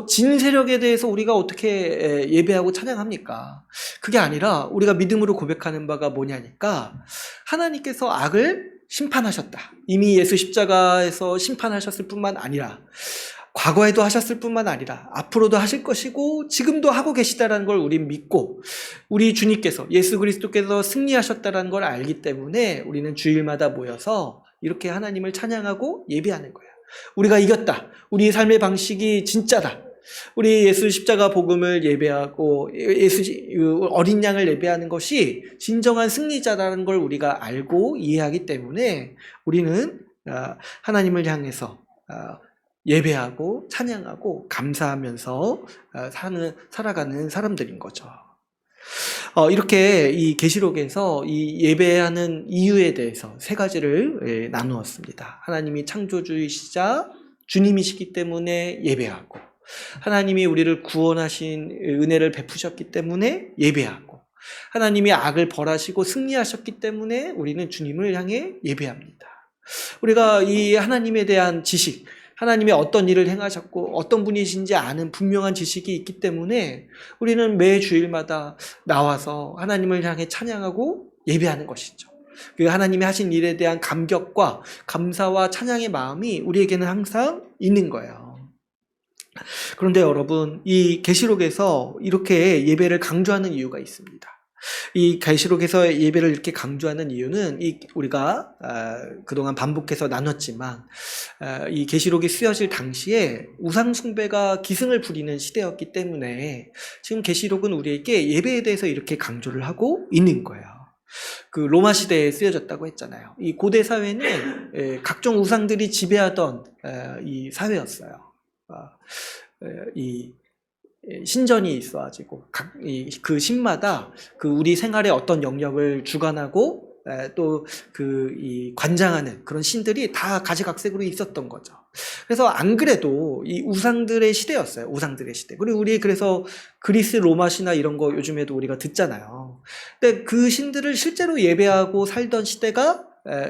Speaker 1: 진 세력에 대해서 우리가 어떻게 예배하고 찬양합니까? 그게 아니라 우리가 믿음으로 고백하는 바가 뭐냐니까 하나님께서 악을 심판하셨다. 이미 예수 십자가에서 심판하셨을 뿐만 아니라 과거에도 하셨을 뿐만 아니라 앞으로도 하실 것이고 지금도 하고 계시다라는 걸 우린 믿고 우리 주님께서 예수 그리스도께서 승리하셨다라는 걸 알기 때문에 우리는 주일마다 모여서 이렇게 하나님을 찬양하고 예배하는 거예요. 우리가 이겼다. 우리 삶의 방식이 진짜다. 우리 예수 십자가 복음을 예배하고 예수 어린 양을 예배하는 것이 진정한 승리자라는 걸 우리가 알고 이해하기 때문에 우리는 하나님을 향해서 예배하고 찬양하고 감사하면서 살아가는 사람들인 거죠. 이렇게 이 계시록에서 이 예배하는 이유에 대해서 세 가지를 나누었습니다. 하나님이 창조주이시자 주님이시기 때문에 예배하고, 하나님이 우리를 구원하신 은혜를 베푸셨기 때문에 예배하고, 하나님이 악을 벌하시고 승리하셨기 때문에 우리는 주님을 향해 예배합니다. 우리가 이 하나님에 대한 지식, 하나님이 어떤 일을 행하셨고 어떤 분이신지 아는 분명한 지식이 있기 때문에 우리는 매 주일마다 나와서 하나님을 향해 찬양하고 예배하는 것이죠. 그 하나님이 하신 일에 대한 감격과 감사와 찬양의 마음이 우리에게는 항상 있는 거예요. 그런데 여러분, 이 계시록에서 이렇게 예배를 강조하는 이유가 있습니다. 이 계시록에서 예배를 이렇게 강조하는 이유는 우리가 그동안 반복해서 나눴지만 이 계시록이 쓰여질 당시에 우상 숭배가 기승을 부리는 시대였기 때문에 지금 계시록은 우리에게 예배에 대해서 이렇게 강조를 하고 있는 거예요. 그 로마 시대에 쓰여졌다고 했잖아요. 이 고대 사회는 각종 우상들이 지배하던 이 사회였어요. 이 신전이 있어가지고 그 신마다 그 우리 생활에 어떤 영역을 주관하고 또 이 관장하는 그런 신들이 다 가지각색으로 있었던 거죠. 그래서 안 그래도 이 우상들의 시대였어요. 우상들의 시대. 그리고 우리 그래서 그리스 로마 신화 이런 거 요즘에도 우리가 듣잖아요. 근데 그 신들을 실제로 예배하고 살던 시대가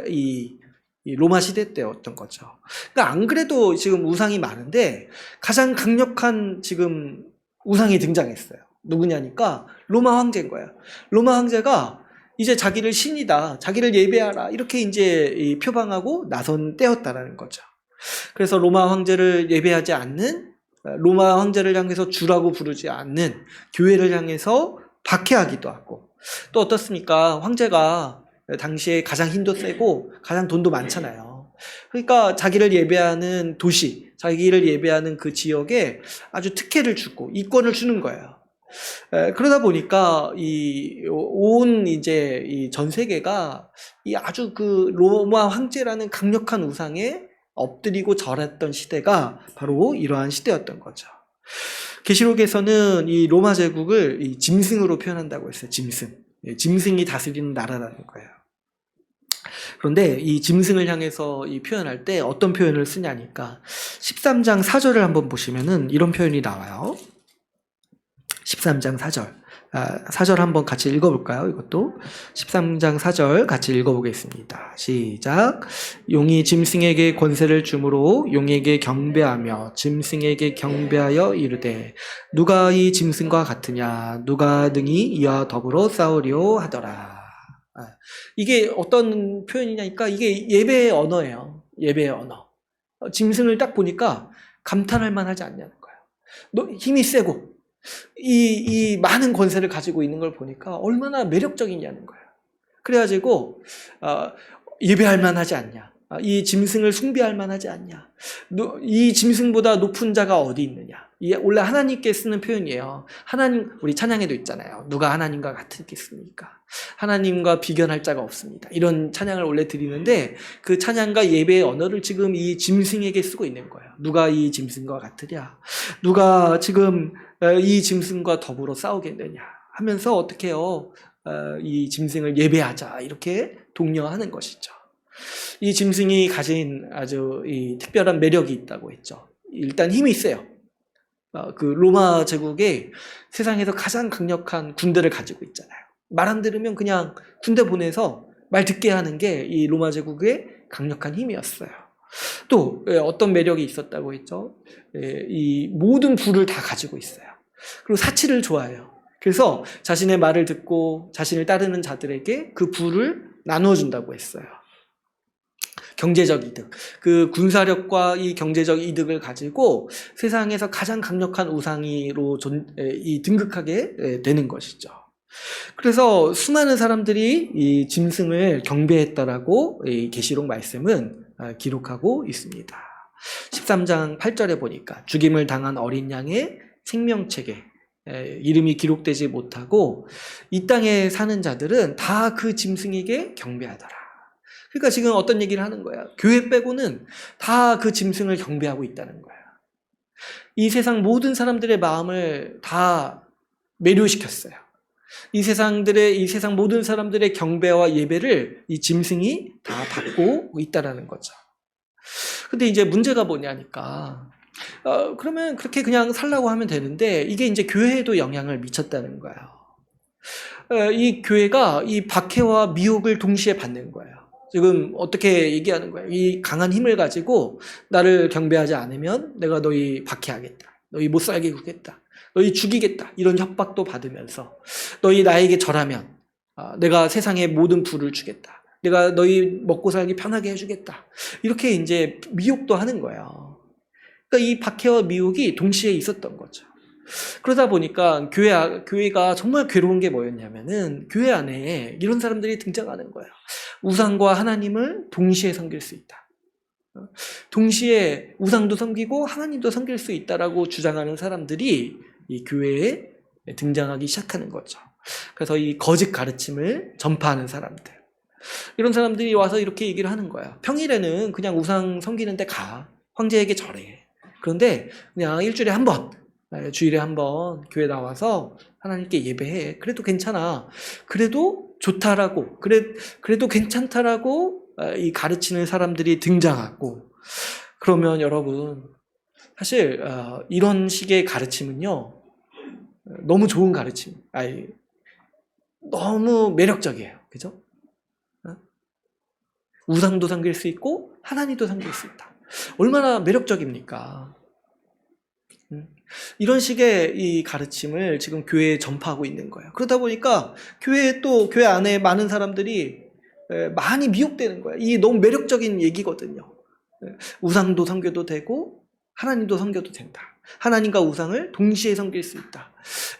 Speaker 1: 이 로마 시대 때였던 거죠. 그러니까 안 그래도 지금 우상이 많은데 가장 강력한 지금 우상이 등장했어요. 누구냐니까 로마 황제인 거예요. 로마 황제가 이제 자기를 신이다, 자기를 예배하라 이렇게 이제 표방하고 나선 때였다라는 거죠. 그래서 로마 황제를 예배하지 않는, 로마 황제를 향해서 주라고 부르지 않는 교회를 향해서 박해하기도 하고, 또 어떻습니까? 황제가 당시에 가장 힘도 세고 가장 돈도 많잖아요. 그러니까 자기를 예배하는 도시, 자기를 예배하는 그 지역에 아주 특혜를 주고 이권을 주는 거예요. 그러다 보니까 이제 이 전 세계가 이 아주 그 로마 황제라는 강력한 우상에 엎드리고 절했던 시대가 바로 이러한 시대였던 거죠. 계시록에서는 이 로마 제국을 이 짐승으로 표현한다고 했어요. 짐승. 짐승이 다스리는 나라라는 거예요. 그런데 이 짐승을 향해서 이 표현할 때 어떤 표현을 쓰냐니까 13장 4절을 한번 보시면은 이런 표현이 나와요. 13장 4절. 4절 한번 같이 읽어볼까요? 이것도 13장 4절 같이 읽어보겠습니다. 시작. 용이 짐승에게 권세를 주므로 용에게 경배하며 짐승에게 경배하여 이르되 누가 이 짐승과 같으냐 누가 능히 이와 더불어 싸우려 하더라. 이게 어떤 표현이냐니까 이게 예배의 언어예요. 예배의 언어. 짐승을 딱 보니까 감탄할 만하지 않냐는 거예요. 너 힘이 세고 이 많은 권세를 가지고 있는 걸 보니까 얼마나 매력적이냐는 거예요. 그래가지고 예배할 만하지 않냐. 이 짐승을 숭배할 만하지 않냐. 이 짐승보다 높은 자가 어디 있느냐. 원래 하나님께 쓰는 표현이에요. 하나님, 우리 찬양에도 있잖아요. 누가 하나님과 같겠습니까? 하나님과 비견할 자가 없습니다. 이런 찬양을 원래 드리는데 그 찬양과 예배의 언어를 지금 이 짐승에게 쓰고 있는 거예요. 누가 이 짐승과 같으랴? 누가 지금 이 짐승과 더불어 싸우겠느냐 하면서 어떻게 해요? 이 짐승을 예배하자 이렇게 독려하는 것이죠. 이 짐승이 가진 아주 이 특별한 매력이 있다고 했죠. 일단 힘이 세요. 그 로마 제국에 세상에서 가장 강력한 군대를 가지고 있잖아요. 말 안 들으면 그냥 군대 보내서 말 듣게 하는 게 이 로마 제국의 강력한 힘이었어요. 또 어떤 매력이 있었다고 했죠. 이 모든 부를 다 가지고 있어요. 그리고 사치를 좋아해요. 그래서 자신의 말을 듣고 자신을 따르는 자들에게 그 부를 나누어 준다고 했어요. 경제적 이득, 그 군사력과 이 경제적 이득을 가지고 세상에서 가장 강력한 우상이로 등극하게 되는 것이죠. 그래서 수많은 사람들이 이 짐승을 경배했다라고 이 계시록 말씀은 기록하고 있습니다. 13장 8절에 보니까 죽임을 당한 어린 양의 생명책에 이름이 기록되지 못하고 이 땅에 사는 자들은 다 그 짐승에게 경배하더라. 그러니까 지금 어떤 얘기를 하는 거야? 교회 빼고는 다 그 짐승을 경배하고 있다는 거야. 이 세상 모든 사람들의 마음을 다 매료시켰어요. 이 세상 모든 사람들의 경배와 예배를 이 짐승이 다 받고 있다라는 거죠. 근데 이제 문제가 뭐냐니까, 그러면 그렇게 그냥 살라고 하면 되는데, 이게 이제 교회에도 영향을 미쳤다는 거예요. 이 교회가 이 박해와 미혹을 동시에 받는 거예요. 지금 어떻게 얘기하는 거예요? 이 강한 힘을 가지고 나를 경배하지 않으면 내가 너희 박해하겠다. 너희 못 살게 굴겠다. 너희 죽이겠다. 이런 협박도 받으면서 너희 나에게 절하면 내가 세상의 모든 부를 주겠다. 내가 너희 먹고 살기 편하게 해주겠다. 이렇게 이제 미혹도 하는 거예요. 그러니까 이 박해와 미혹이 동시에 있었던 거죠. 그러다 보니까 교회가 정말 괴로운 게 뭐였냐면은 교회 안에 이런 사람들이 등장하는 거예요. 우상과 하나님을 동시에 섬길 수 있다. 동시에 우상도 섬기고 하나님도 섬길 수 있다라고 주장하는 사람들이 이 교회에 등장하기 시작하는 거죠. 그래서 이 거짓 가르침을 전파하는 사람들. 이런 사람들이 와서 이렇게 얘기를 하는 거야. 평일에는 그냥 우상 섬기는 데 가. 황제에게 절해. 그런데 그냥 일주일에 한 번, 주일에 한 번 교회 나와서 하나님께 예배해. 그래도 괜찮아. 그래도 좋다라고, 그래도 괜찮다라고 이 가르치는 사람들이 등장하고, 그러면 여러분, 사실 이런 식의 가르침은요, 너무 좋은 가르침, 너무 매력적이에요. 그죠? 우상도 섬길 수 있고 하나님도 섬길 수 있다. 얼마나 매력적입니까? 이런 식의 이 가르침을 지금 교회에 전파하고 있는 거예요. 그러다 보니까 교회 안에 많은 사람들이 많이 미혹되는 거예요. 이게 너무 매력적인 얘기거든요. 우상도 섬겨도 되고 하나님도 섬겨도 된다. 하나님과 우상을 동시에 섬길 수 있다.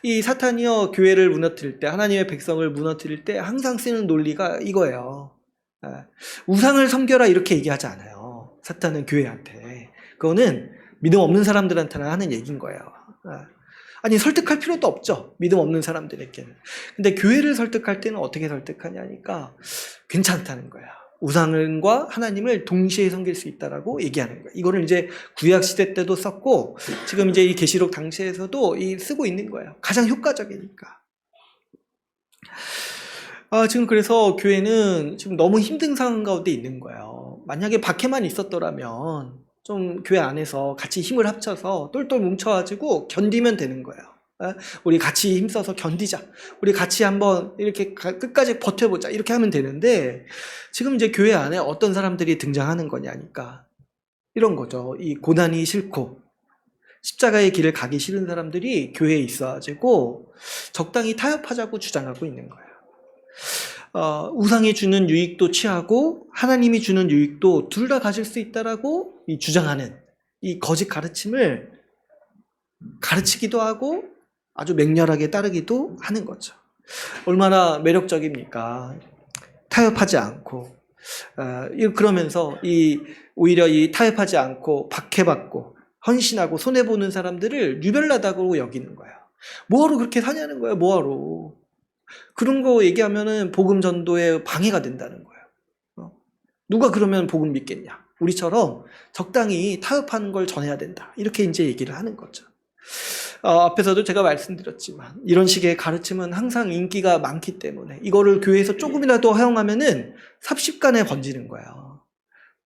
Speaker 1: 이 사탄이요, 교회를 무너뜨릴 때, 하나님의 백성을 무너뜨릴 때 항상 쓰는 논리가 이거예요. 우상을 섬겨라 이렇게 얘기하지 않아요. 사탄은 교회한테. 그거는 믿음 없는 사람들한테는 하는 얘기인 거예요. 아니, 설득할 필요도 없죠. 믿음 없는 사람들에게는. 근데 교회를 설득할 때는 어떻게 설득하냐니까 괜찮다는 거야. 우상과 하나님을 동시에 섬길 수 있다라고 얘기하는 거예요. 이거를 이제 구약 시대 때도 썼고 지금 이제 이 계시록 당시에서도 쓰고 있는 거예요. 가장 효과적이니까. 지금 그래서 교회는 지금 너무 힘든 상황 가운데 있는 거예요. 만약에 박해만 있었더라면 좀 교회 안에서 같이 힘을 합쳐서 똘똘 뭉쳐가지고 견디면 되는 거예요. 우리 같이 힘써서 견디자. 우리 같이 한번 이렇게 끝까지 버텨보자. 이렇게 하면 되는데 지금 이제 교회 안에 어떤 사람들이 등장하는 거냐니까 이런 거죠. 이 고난이 싫고 십자가의 길을 가기 싫은 사람들이 교회에 있어가지고 적당히 타협하자고 주장하고 있는 거예요. 우상이 주는 유익도 취하고 하나님이 주는 유익도 둘 다 가질 수 있다라고 주장하는 이 거짓 가르침을 가르치기도 하고 아주 맹렬하게 따르기도 하는 거죠. 얼마나 매력적입니까? 타협하지 않고 그러면서 오히려 이 타협하지 않고 박해받고 헌신하고 손해보는 사람들을 유별나다고 여기는 거예요. 뭐하러 그렇게 사냐는 거예요. 뭐하러. 그런 거 얘기하면은 복음 전도에 방해가 된다는 거예요. 누가 그러면 복음 믿겠냐? 우리처럼 적당히 타협하는 걸 전해야 된다. 이렇게 이제 얘기를 하는 거죠. 앞에서도 제가 말씀드렸지만 이런 식의 가르침은 항상 인기가 많기 때문에 이거를 교회에서 조금이라도 허용하면은 삽십간에 번지는 거예요.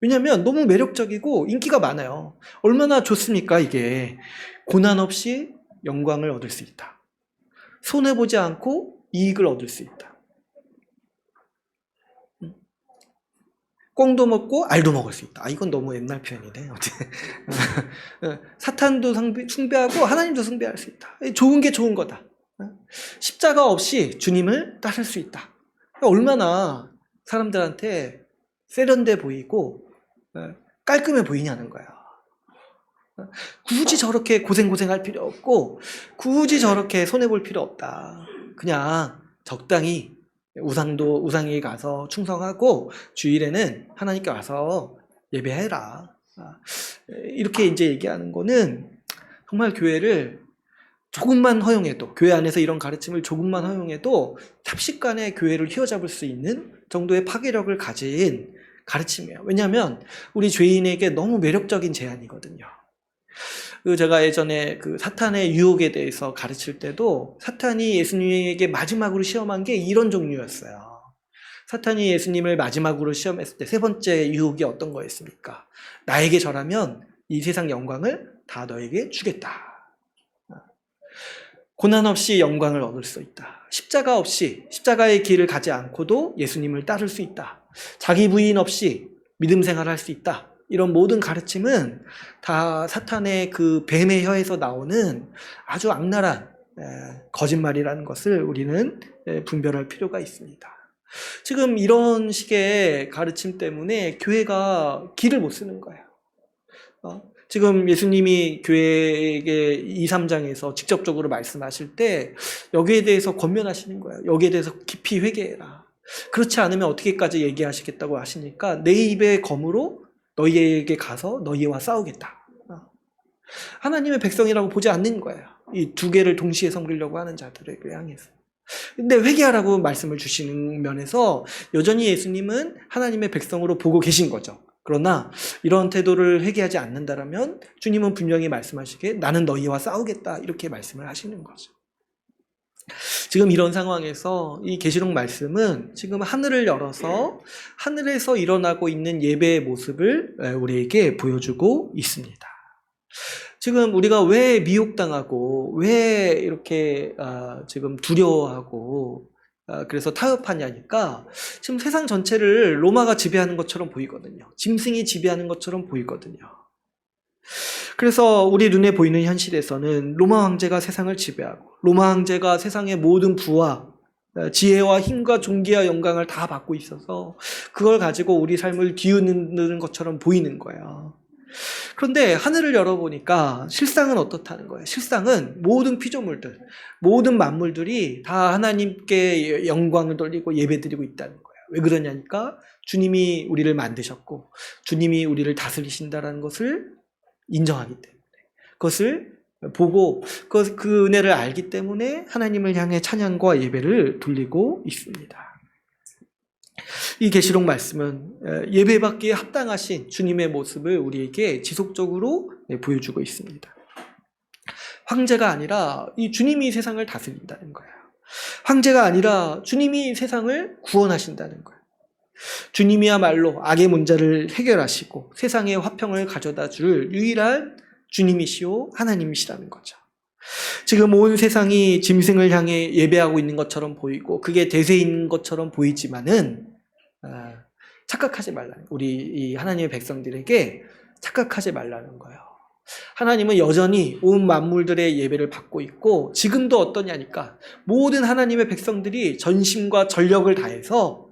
Speaker 1: 왜냐하면 너무 매력적이고 인기가 많아요. 얼마나 좋습니까? 이게 고난 없이 영광을 얻을 수 있다. 손해보지 않고 이익을 얻을 수 있다. 꽁도 먹고 알도 먹을 수 있다. 이건 너무 옛날 표현이네. 사탄도 숭배하고 하나님도 숭배할 수 있다. 좋은 게 좋은 거다. 십자가 없이 주님을 따를 수 있다. 얼마나 사람들한테 세련돼 보이고 깔끔해 보이냐는 거야. 굳이 저렇게 고생할 필요 없고 굳이 저렇게 손해볼 필요 없다. 그냥 적당히 우상에 가서 충성하고 주일에는 하나님께 와서 예배해라. 이렇게 이제 얘기하는 거는 정말 교회를 조금만 허용해도, 교회 안에서 이런 가르침을 조금만 허용해도 삽시간에 교회를 휘어잡을 수 있는 정도의 파괴력을 가진 가르침이에요. 왜냐하면 우리 죄인에게 너무 매력적인 제안이거든요. 제가 예전에 사탄의 유혹에 대해서 가르칠 때도 사탄이 예수님에게 마지막으로 시험한 게 이런 종류였어요. 사탄이 예수님을 마지막으로 시험했을 때 세 번째 유혹이 어떤 거였습니까? 나에게 절하면 이 세상 영광을 다 너에게 주겠다. 고난 없이 영광을 얻을 수 있다. 십자가 없이, 십자가의 길을 가지 않고도 예수님을 따를 수 있다. 자기 부인 없이 믿음 생활을 할 수 있다. 이런 모든 가르침은 다 사탄의 그 뱀의 혀에서 나오는 아주 악랄한 거짓말이라는 것을 우리는 분별할 필요가 있습니다. 지금 이런 식의 가르침 때문에 교회가 길을 못 쓰는 거예요. 지금 예수님이 교회에게 2, 3장에서 직접적으로 말씀하실 때 여기에 대해서 권면하시는 거예요. 여기에 대해서 깊이 회개해라. 그렇지 않으면 어떻게까지 얘기하시겠다고 하시니까 내 입의 검으로 너희에게 가서 너희와 싸우겠다. 하나님의 백성이라고 보지 않는 거예요. 이 두 개를 동시에 섬기려고 하는 자들을 향해서. 근데 회개하라고 말씀을 주시는 면에서 여전히 예수님은 하나님의 백성으로 보고 계신 거죠. 그러나 이런 태도를 회개하지 않는다라면 주님은 분명히 말씀하시기에 나는 너희와 싸우겠다 이렇게 말씀을 하시는 거죠. 지금 이런 상황에서 이 계시록 말씀은 지금 하늘을 열어서 하늘에서 일어나고 있는 예배의 모습을 우리에게 보여주고 있습니다. 지금 우리가 왜 미혹당하고 왜 이렇게 지금 두려워하고 그래서 타협하냐니까 지금 세상 전체를 로마가 지배하는 것처럼 보이거든요. 짐승이 지배하는 것처럼 보이거든요. 그래서 우리 눈에 보이는 현실에서는 로마 황제가 세상을 지배하고 로마 황제가 세상의 모든 부와 지혜와 힘과 존귀와 영광을 다 받고 있어서 그걸 가지고 우리 삶을 뒤흔드는 것처럼 보이는 거예요. 그런데 하늘을 열어보니까 실상은 어떻다는 거예요. 실상은 모든 피조물들, 모든 만물들이 다 하나님께 영광을 돌리고 예배드리고 있다는 거예요. 왜 그러냐니까 주님이 우리를 만드셨고 주님이 우리를 다스리신다는 것을 인정하기 때문에 그것을 보고 그 은혜를 알기 때문에 하나님을 향해 찬양과 예배를 돌리고 있습니다. 이 계시록 말씀은 예배받기에 합당하신 주님의 모습을 우리에게 지속적으로 보여주고 있습니다. 황제가 아니라 이 주님이 세상을 다스린다는 거예요. 황제가 아니라 주님이 세상을 구원하신다는 거예요. 주님이야말로 악의 문제를 해결하시고 세상의 화평을 가져다 줄 유일한 주님이시오 하나님이시라는 거죠. 지금 온 세상이 짐승을 향해 예배하고 있는 것처럼 보이고 그게 대세인 것처럼 보이지만은 착각하지 말라는, 우리 이 하나님의 백성들에게 착각하지 말라는 거예요. 하나님은 여전히 온 만물들의 예배를 받고 있고 지금도 어떠냐니까 모든 하나님의 백성들이 전심과 전력을 다해서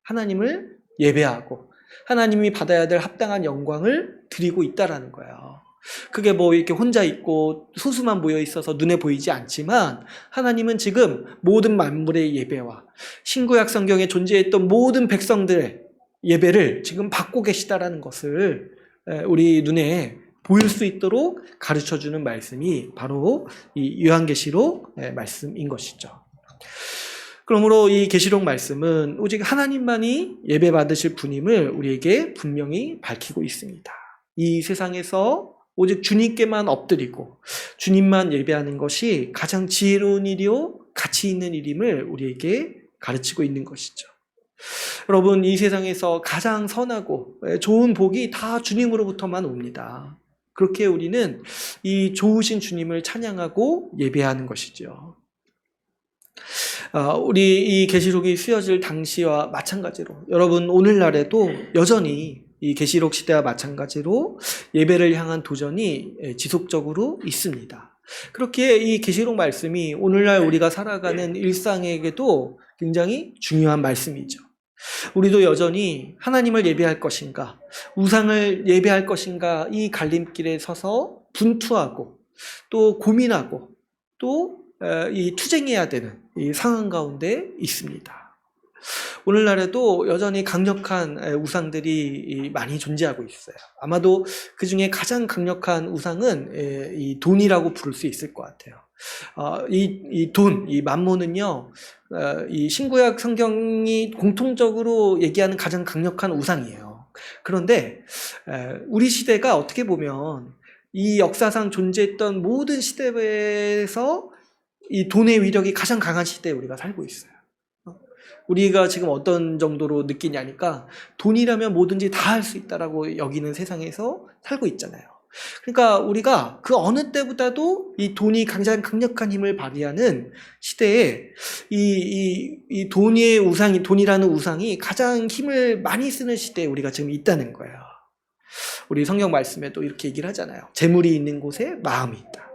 Speaker 1: 하나님을 예배하고 하나님이 받아야 될 합당한 영광을 드리고 있다라는 거예요. 그게 뭐 이렇게 혼자 있고 소수만 모여 있어서 눈에 보이지 않지만 하나님은 지금 모든 만물의 예배와 신구약 성경에 존재했던 모든 백성들의 예배를 지금 받고 계시다라는 것을 우리 눈에 보일 수 있도록 가르쳐주는 말씀이 바로 이 요한계시록 말씀인 것이죠. 그러므로 이 계시록 말씀은 오직 하나님만이 예배받으실 분임을 우리에게 분명히 밝히고 있습니다. 이 세상에서 오직 주님께만 엎드리고 주님만 예배하는 것이 가장 지혜로운 일이요 가치 있는 일임을 우리에게 가르치고 있는 것이죠. 여러분, 이 세상에서 가장 선하고 좋은 복이 다 주님으로부터만 옵니다. 그렇게 우리는 이 좋으신 주님을 찬양하고 예배하는 것이죠. 우리 이 계시록이 쓰여질 당시와 마찬가지로 여러분 오늘날에도 여전히 이 계시록 시대와 마찬가지로 예배를 향한 도전이 지속적으로 있습니다. 그렇게 이 계시록 말씀이 오늘날 우리가 살아가는 일상에게도 굉장히 중요한 말씀이죠. 우리도 여전히 하나님을 예배할 것인가, 우상을 예배할 것인가 이 갈림길에 서서 분투하고 또 고민하고 또 이 투쟁해야 되는 이 상황 가운데 있습니다. 오늘날에도 여전히 강력한 우상들이 많이 존재하고 있어요. 아마도 그 중에 가장 강력한 우상은 이 돈이라고 부를 수 있을 것 같아요. 이 돈, 이 만몬은요, 이 신구약 성경이 공통적으로 얘기하는 가장 강력한 우상이에요. 그런데 우리 시대가 어떻게 보면 이 역사상 존재했던 모든 시대에서 이 돈의 위력이 가장 강한 시대에 우리가 살고 있어요. 우리가 지금 어떤 정도로 느끼냐니까 돈이라면 뭐든지 다 할 수 있다라고 여기는 세상에서 살고 있잖아요. 그러니까 우리가 그 어느 때보다도 이 돈이 가장 강력한 힘을 발휘하는 시대에 이 돈의 우상이, 돈이라는 우상이 가장 힘을 많이 쓰는 시대에 우리가 지금 있다는 거예요. 우리 성경 말씀에도 이렇게 얘기를 하잖아요. 재물이 있는 곳에 마음이 있다.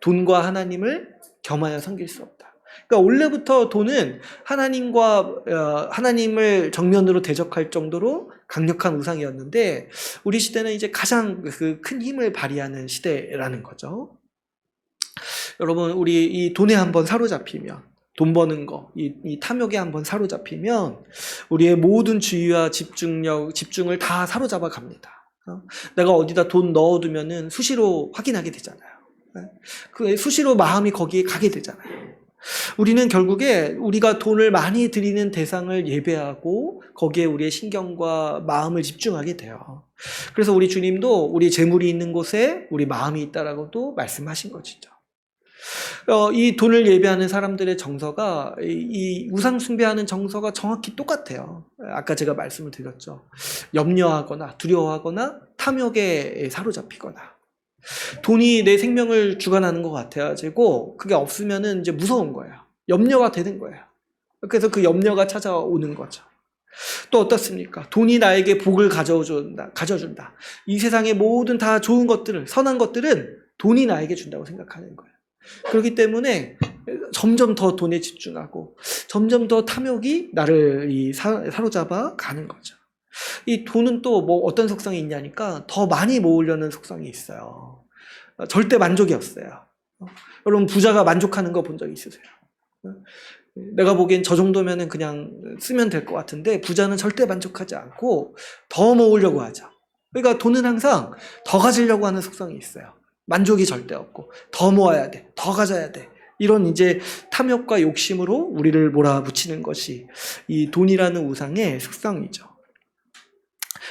Speaker 1: 돈과 하나님을 겸하여 섬길 수 없다. 그러니까 원래부터 돈은 하나님을 정면으로 대적할 정도로 강력한 우상이었는데 우리 시대는 이제 가장 그 큰 힘을 발휘하는 시대라는 거죠. 여러분, 우리 이 돈에 한번 사로잡히면, 돈 버는 거, 이 탐욕에 한번 사로잡히면 우리의 모든 주의와 집중을 다 사로잡아 갑니다. 내가 어디다 돈 넣어두면은 수시로 확인하게 되잖아요. 그 수시로 마음이 거기에 가게 되잖아요. 우리는 결국에 우리가 돈을 많이 들이는 대상을 예배하고 거기에 우리의 신경과 마음을 집중하게 돼요. 그래서 우리 주님도 우리 재물이 있는 곳에 우리 마음이 있다라고도 말씀하신 것이죠. 이 돈을 예배하는 사람들의 정서가 이 우상 숭배하는 정서가 정확히 똑같아요. 아까 제가 말씀을 드렸죠. 염려하거나 두려워하거나 탐욕에 사로잡히거나 돈이 내 생명을 주관하는 것 같아가지고 그게 없으면은 이제 무서운 거예요. 염려가 되는 거예요. 그래서 그 염려가 찾아오는 거죠. 또 어떻습니까? 돈이 나에게 복을 가져준다. 이 세상의 모든 다 좋은 것들을, 선한 것들은 돈이 나에게 준다고 생각하는 거예요. 그렇기 때문에 점점 더 돈에 집중하고 점점 더 탐욕이 나를 사로잡아 가는 거죠. 이 돈은 또 뭐 어떤 속성이 있냐니까 더 많이 모으려는 속성이 있어요. 절대 만족이 없어요. 여러분, 부자가 만족하는 거 본 적 있으세요? 내가 보기엔 저 정도면은 그냥 쓰면 될 것 같은데 부자는 절대 만족하지 않고 더 모으려고 하죠. 그러니까 돈은 항상 더 가지려고 하는 속성이 있어요. 만족이 절대 없고 더 모아야 돼, 더 가져야 돼. 이런 이제 탐욕과 욕심으로 우리를 몰아붙이는 것이 이 돈이라는 우상의 속성이죠.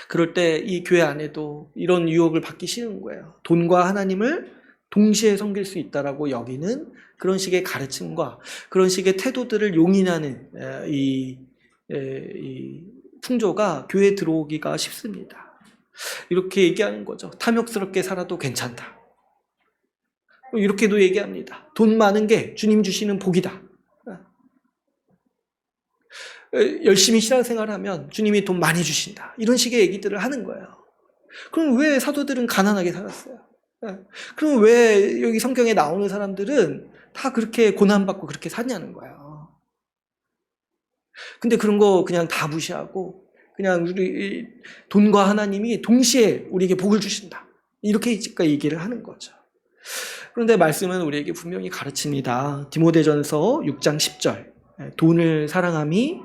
Speaker 1: 그럴 때 이 교회 안에도 이런 유혹을 받기 싫은 거예요. 돈과 하나님을 동시에 섬길 수 있다라고 여기는 그런 식의 가르침과 그런 식의 태도들을 용인하는 이 풍조가 교회에 들어오기가 쉽습니다. 이렇게 얘기하는 거죠. 탐욕스럽게 살아도 괜찮다. 이렇게도 얘기합니다. 돈 많은 게 주님 주시는 복이다. 열심히 신앙생활하면 주님이 돈 많이 주신다. 이런 식의 얘기들을 하는 거예요. 그럼 왜 사도들은 가난하게 살았어요? 그럼 왜 여기 성경에 나오는 사람들은 다 그렇게 고난받고 그렇게 사냐는 거예요. 근데 그런 거 그냥 다 무시하고 그냥 우리 돈과 하나님이 동시에 우리에게 복을 주신다. 이렇게 얘기를 하는 거죠. 그런데 말씀은 우리에게 분명히 가르칩니다. 디모데전서 6장 10절. 돈을 사랑함이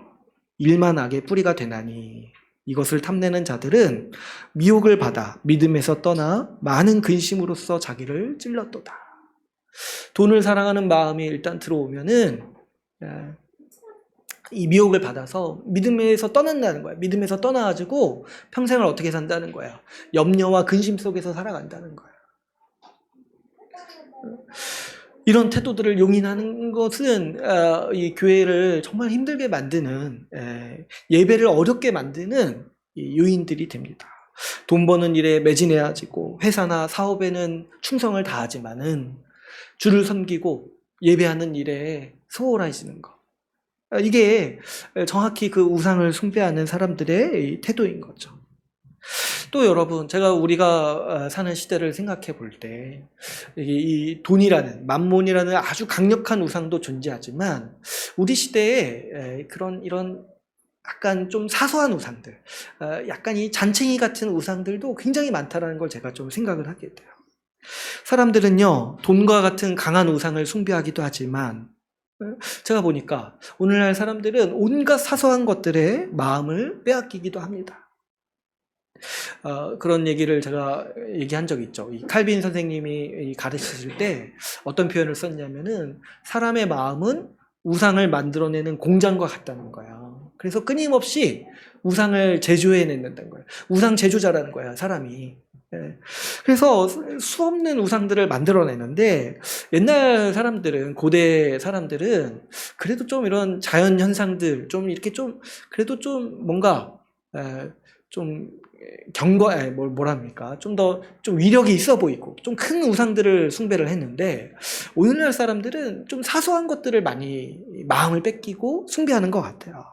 Speaker 1: 일만 악의 뿌리가 되나니 이것을 탐내는 자들은 미혹을 받아 믿음에서 떠나 많은 근심으로써 자기를 찔렀도다. 돈을 사랑하는 마음이 일단 들어오면은 이 미혹을 받아서 믿음에서 떠난다는 거예요. 믿음에서 떠나가지고 평생을 어떻게 산다는 거예요. 염려와 근심 속에서 살아간다는 거예요. 이런 태도들을 용인하는 것은 이 교회를 정말 힘들게 만드는, 예배를 어렵게 만드는 요인들이 됩니다. 돈 버는 일에 매진해야지고 회사나 사업에는 충성을 다하지만은 주를 섬기고 예배하는 일에 소홀해지는 것. 이게 정확히 그 우상을 숭배하는 사람들의 태도인 거죠. 또 여러분, 우리가 사는 시대를 생각해 볼 때, 이 돈이라는, 만몬이라는 아주 강력한 우상도 존재하지만, 우리 시대에 이런 약간 좀 사소한 우상들, 약간 이 잔챙이 같은 우상들도 굉장히 많다라는 걸 제가 좀 생각을 하게 돼요. 사람들은요, 돈과 같은 강한 우상을 숭배하기도 하지만, 제가 보니까 오늘날 사람들은 온갖 사소한 것들에 마음을 빼앗기기도 합니다. 그런 얘기를 제가 얘기한 적이 있죠. 이 칼빈 선생님이 가르치실 때 어떤 표현을 썼냐면은 사람의 마음은 우상을 만들어내는 공장과 같다는 거예요. 그래서 끊임없이 우상을 제조해낸다는 거예요. 우상 제조자라는 거예요, 사람이. 예. 그래서 수없는 우상들을 만들어내는데 옛날 사람들은 고대 사람들은 그래도 좀 이런 자연 현상들 좀 이렇게 좀 그래도 좀 뭔가 좀 뭐랍니까? 좀 더 좀 위력이 있어 보이고 좀 큰 우상들을 숭배를 했는데 오늘날 사람들은 좀 사소한 것들을 많이 마음을 뺏기고 숭배하는 것 같아요.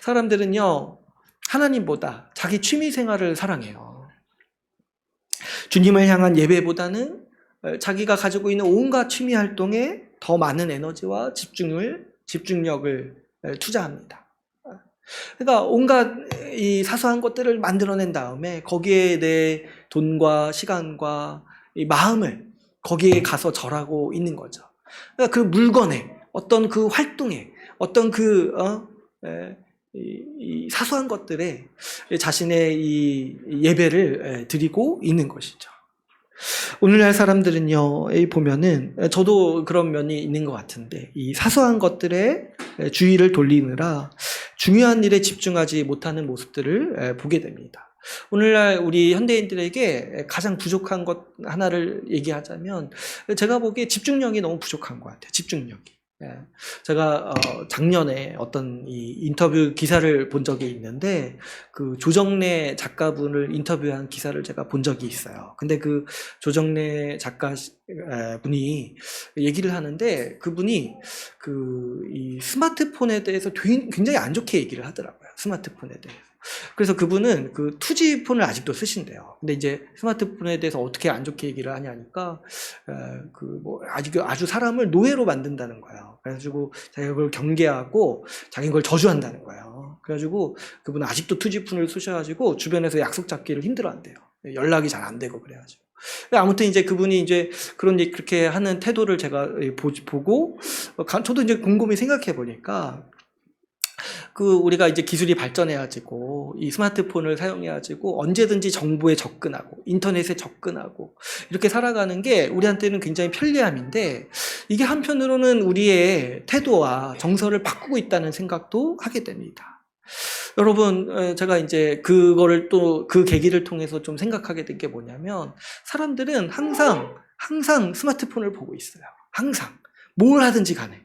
Speaker 1: 사람들은요 하나님보다 자기 취미 생활을 사랑해요. 주님을 향한 예배보다는 자기가 가지고 있는 온갖 취미 활동에 더 많은 에너지와 집중력을 투자합니다. 그러니까 온갖 이 사소한 것들을 만들어낸 다음에 거기에 내 돈과 시간과 이 마음을 거기에 가서 절하고 있는 거죠. 그러니까 그 물건에 어떤 그 활동에 어떤 이 사소한 것들에 자신의 이 예배를 드리고 있는 것이죠. 오늘날 사람들은요, 보면은, 저도 그런 면이 있는 것 같은데, 이 사소한 것들에 주의를 돌리느라 중요한 일에 집중하지 못하는 모습들을 보게 됩니다. 오늘날 우리 현대인들에게 가장 부족한 것 하나를 얘기하자면, 제가 보기에 집중력이 너무 부족한 것 같아요. 집중력이. 제가 작년에 어떤 이 인터뷰 기사를 본 적이 있는데 그 조정래 작가분을 인터뷰한 기사를 제가 본 적이 있어요. 근데 그 조정래 작가 분이 얘기를 하는데 그분이 그 이 스마트폰에 대해서 굉장히 안 좋게 얘기를 하더라고요. 스마트폰에 대해서. 그래서 그분은 그 2G 폰을 아직도 쓰신대요. 근데 이제 스마트폰에 대해서 어떻게 안 좋게 얘기를 하냐니까 아주 사람을 노예로 만든다는 거예요. 그래가지고 자기가 그걸 경계하고 자기가 그걸 저주한다는 거예요. 그래가지고 그분은 아직도 2G 폰을 쓰셔가지고 주변에서 약속 잡기를 힘들어한대요. 연락이 잘 안 되고 그래가지고. 아무튼 이제 그분이 이제 그렇게 하는 태도를 제가 보고 저도 이제 곰곰이 생각해 보니까 우리가 이제 기술이 발전해가지고, 이 스마트폰을 사용해가지고, 언제든지 정보에 접근하고, 인터넷에 접근하고, 이렇게 살아가는 게 우리한테는 굉장히 편리함인데, 이게 한편으로는 우리의 태도와 정서를 바꾸고 있다는 생각도 하게 됩니다. 여러분, 제가 이제 그거를 또 그 계기를 통해서 좀 생각하게 된 게 뭐냐면, 사람들은 항상 스마트폰을 보고 있어요. 항상. 뭘 하든지 간에.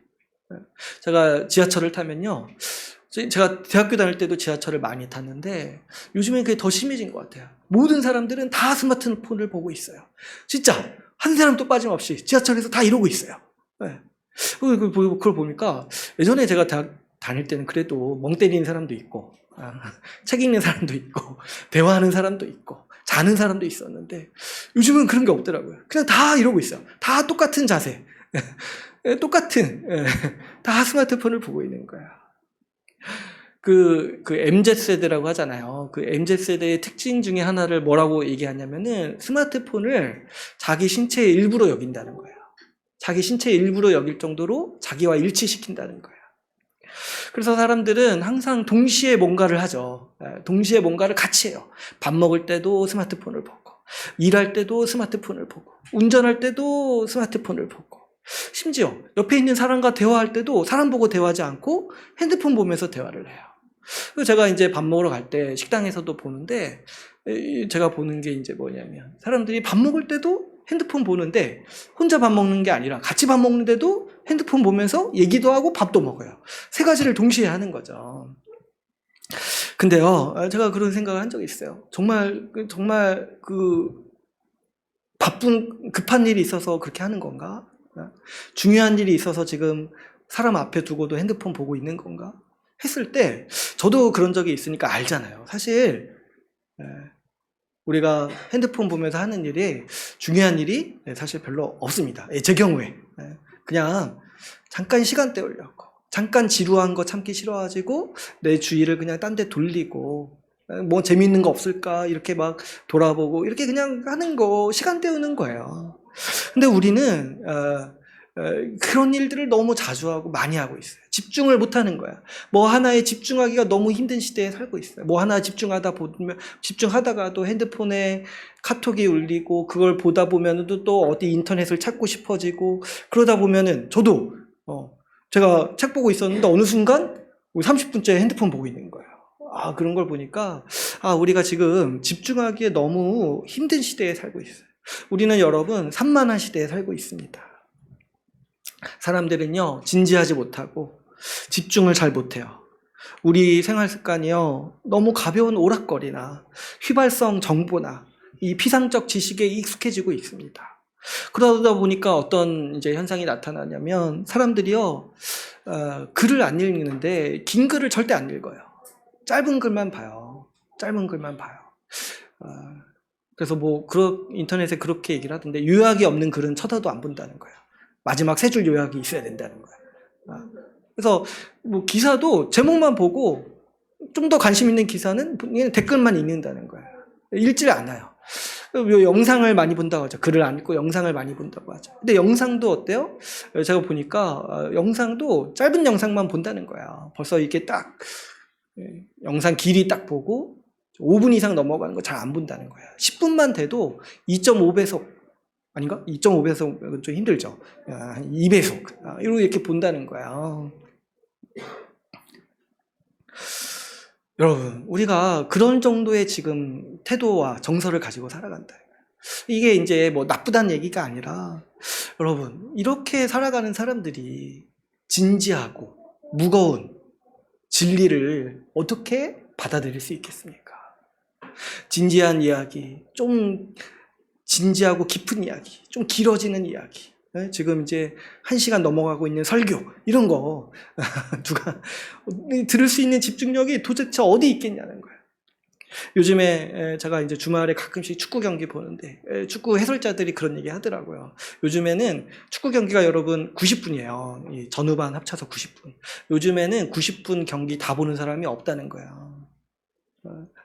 Speaker 1: 제가 지하철을 타면요. 제가 대학교 다닐 때도 지하철을 많이 탔는데 요즘엔 그게 더 심해진 것 같아요. 모든 사람들은 다 스마트폰을 보고 있어요. 진짜 한 사람도 빠짐없이 지하철에서 다 이러고 있어요. 네. 그걸 보니까 예전에 제가 대학 다닐 때는 그래도 멍 때리는 사람도 있고 책 읽는 사람도 있고 대화하는 사람도 있고 자는 사람도 있었는데 요즘은 그런 게 없더라고요. 그냥 다 이러고 있어요. 다 똑같은 자세. 다 스마트폰을 보고 있는 거야. 그 MZ세대라고 하잖아요. 그 MZ세대의 특징 중에 하나를 뭐라고 얘기하냐면은 스마트폰을 자기 신체의 일부로 여긴다는 거예요. 자기 신체의 일부로 여길 정도로 자기와 일치시킨다는 거예요. 그래서 사람들은 항상 동시에 뭔가를 하죠. 동시에 뭔가를 같이 해요. 밥 먹을 때도 스마트폰을 보고, 일할 때도 스마트폰을 보고, 운전할 때도 스마트폰을 보고, 심지어 옆에 있는 사람과 대화할 때도 사람 보고 대화하지 않고 핸드폰 보면서 대화를 해요. 그래서 제가 이제 밥 먹으러 갈 때 식당에서도 보는데 제가 보는 게 이제 뭐냐면 사람들이 밥 먹을 때도 핸드폰 보는데 혼자 밥 먹는 게 아니라 같이 밥 먹는데도 핸드폰 보면서 얘기도 하고 밥도 먹어요. 세 가지를 동시에 하는 거죠. 근데요, 제가 그런 생각을 한 적이 있어요. 정말 급한 일이 있어서 그렇게 하는 건가? 중요한 일이 있어서 지금 사람 앞에 두고도 핸드폰 보고 있는 건가? 했을 때 저도 그런 적이 있으니까 알잖아요. 사실 우리가 핸드폰 보면서 하는 일이 중요한 일이 사실 별로 없습니다. 제 경우에 그냥 잠깐 시간 때우려고 잠깐 지루한 거 참기 싫어가지고 내 주의를 그냥 딴 데 돌리고 뭐 재미있는 거 없을까 이렇게 막 돌아보고 이렇게 그냥 하는 거 시간 때우는 거예요. 근데 우리는 그런 일들을 너무 자주 하고 많이 하고 있어요. 집중을 못 하는 거야. 뭐 하나에 집중하기가 너무 힘든 시대에 살고 있어요. 뭐 하나 집중하다가도 핸드폰에 카톡이 울리고 그걸 보다 보면은 또 어디 인터넷을 찾고 싶어지고 그러다 보면은 저도 제가 책 보고 있었는데 어느 순간 30분째 핸드폰 보고 있는 거예요. 그런 걸 보니까 우리가 지금 집중하기에 너무 힘든 시대에 살고 있어요. 우리는 여러분 산만한 시대에 살고 있습니다. 사람들은요 진지하지 못하고 집중을 잘 못해요. 우리 생활 습관이요 너무 가벼운 오락거리나 휘발성 정보나 이 피상적 지식에 익숙해지고 있습니다. 그러다 보니까 어떤 이제 현상이 나타나냐면 사람들이요 글을 안 읽는데 긴 글을 절대 안 읽어요. 짧은 글만 봐요. 짧은 글만 봐요. 그래서 인터넷에 그렇게 얘기를 하던데 요약이 없는 글은 쳐다도 안 본다는 거예요. 마지막 세 줄 요약이 있어야 된다는 거예요. 그래서 기사도 제목만 보고 좀 더 관심 있는 기사는 댓글만 읽는다는 거예요. 읽지를 않아요. 영상을 많이 본다고 하죠. 글을 안 읽고 영상을 많이 본다고 하죠. 근데 영상도 어때요? 제가 보니까 영상도 짧은 영상만 본다는 거예요. 벌써 이게 딱 영상 길이 딱 보고 5분 이상 넘어가는 거 잘 안 본다는 거예요. 10분만 돼도 2.5배속 아닌가? 2.5배속은 좀 힘들죠. 2배속 이렇게 본다는 거예요. 여러분, 우리가 그런 정도의 지금 태도와 정서를 가지고 살아간다. 이게 이제 나쁘다는 얘기가 아니라, 여러분, 이렇게 살아가는 사람들이 진지하고 무거운 진리를 어떻게 받아들일 수 있겠습니까? 진지한 이야기, 좀 진지하고 깊은 이야기, 좀 길어지는 이야기. 지금 이제 1시간 넘어가고 있는 설교 이런 거 누가 들을 수 있는 집중력이 도대체 어디 있겠냐는 거예요. 요즘에 제가 이제 주말에 가끔씩 축구 경기 보는데 축구 해설자들이 그런 얘기 하더라고요. 요즘에는 축구 경기가 여러분 90분이에요. 전후반 합쳐서 90분. 요즘에는 90분 경기 다 보는 사람이 없다는 거예요.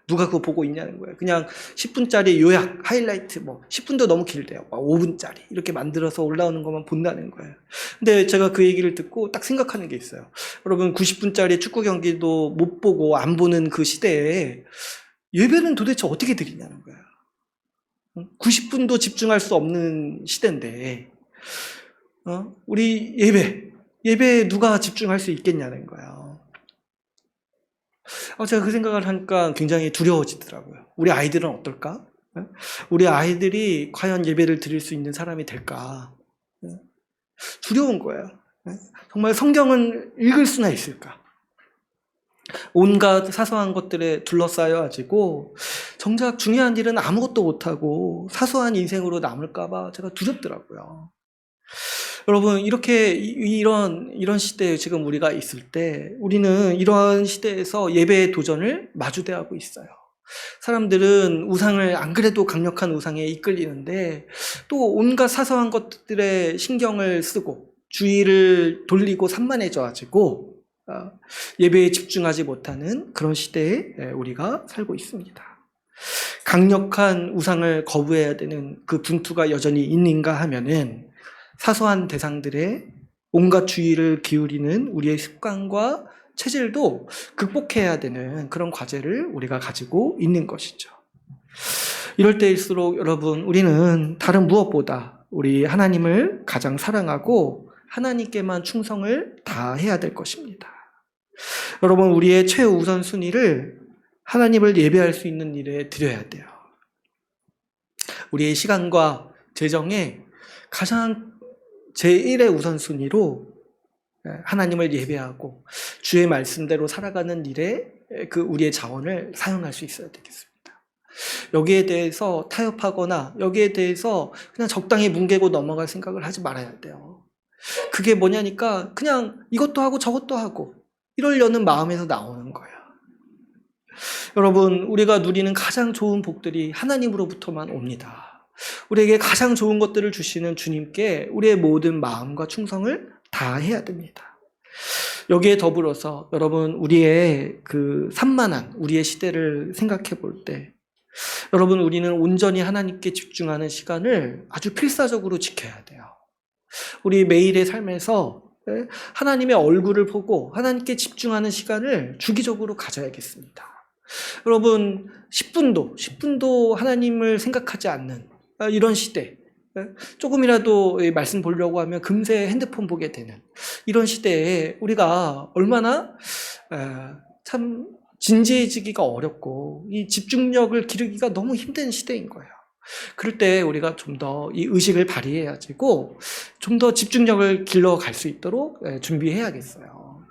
Speaker 1: 누가 그거 보고 있냐는 거예요. 그냥 10분짜리 요약, 하이라이트 10분도 너무 길대요. 5분짜리 이렇게 만들어서 올라오는 것만 본다는 거예요. 근데 제가 그 얘기를 듣고 딱 생각하는 게 있어요. 여러분 90분짜리 축구 경기도 못 보고 안 보는 그 시대에 예배는 도대체 어떻게 드리냐는 거예요. 90분도 집중할 수 없는 시대인데 우리 예배에 누가 집중할 수 있겠냐는 거예요. 제가 그 생각을 하니까 굉장히 두려워지더라고요. 우리 아이들은 어떨까? 우리 아이들이 과연 예배를 드릴 수 있는 사람이 될까? 두려운 거예요. 정말 성경을 읽을 수나 있을까? 온갖 사소한 것들에 둘러싸여가지고 정작 중요한 일은 아무것도 못하고 사소한 인생으로 남을까봐 제가 두렵더라고요. 여러분 이런 시대에 지금 우리가 있을 때 우리는 이런 시대에서 예배의 도전을 마주대하고 있어요. 사람들은 우상을 안 그래도 강력한 우상에 이끌리는데 또 온갖 사소한 것들에 신경을 쓰고 주의를 돌리고 산만해져가지고 예배에 집중하지 못하는 그런 시대에 우리가 살고 있습니다. 강력한 우상을 거부해야 되는 그 분투가 여전히 있는가 하면은 사소한 대상들의 온갖 주의를 기울이는 우리의 습관과 체질도 극복해야 되는 그런 과제를 우리가 가지고 있는 것이죠. 이럴 때일수록 여러분 우리는 다른 무엇보다 우리 하나님을 가장 사랑하고 하나님께만 충성을 다해야 될 것입니다. 여러분 우리의 최우선 순위를 하나님을 예배할 수 있는 일에 드려야 돼요. 우리의 시간과 재정에 가장 제1의 우선순위로 하나님을 예배하고 주의 말씀대로 살아가는 일에 그 우리의 자원을 사용할 수 있어야 되겠습니다. 여기에 대해서 타협하거나 여기에 대해서 그냥 적당히 뭉개고 넘어갈 생각을 하지 말아야 돼요. 그게 뭐냐니까 그냥 이것도 하고 저것도 하고 이러려는 마음에서 나오는 거예요. 여러분 우리가 누리는 가장 좋은 복들이 하나님으로부터만 옵니다. 우리에게 가장 좋은 것들을 주시는 주님께 우리의 모든 마음과 충성을 다해야 됩니다. 여기에 더불어서 여러분 우리의 그 산만한 우리의 시대를 생각해 볼 때 여러분 우리는 온전히 하나님께 집중하는 시간을 아주 필사적으로 지켜야 돼요. 우리 매일의 삶에서 하나님의 얼굴을 보고 하나님께 집중하는 시간을 주기적으로 가져야겠습니다. 여러분 10분도 하나님을 생각하지 않는 이런 시대, 조금이라도 말씀 보려고 하면 금세 핸드폰 보게 되는 이런 시대에 우리가 얼마나 참 진지해지기가 어렵고 이 집중력을 기르기가 너무 힘든 시대인 거예요. 그럴 때 우리가 좀 더 이 의식을 발휘해야지고 좀 더 집중력을 길러갈 수 있도록 준비해야겠어요.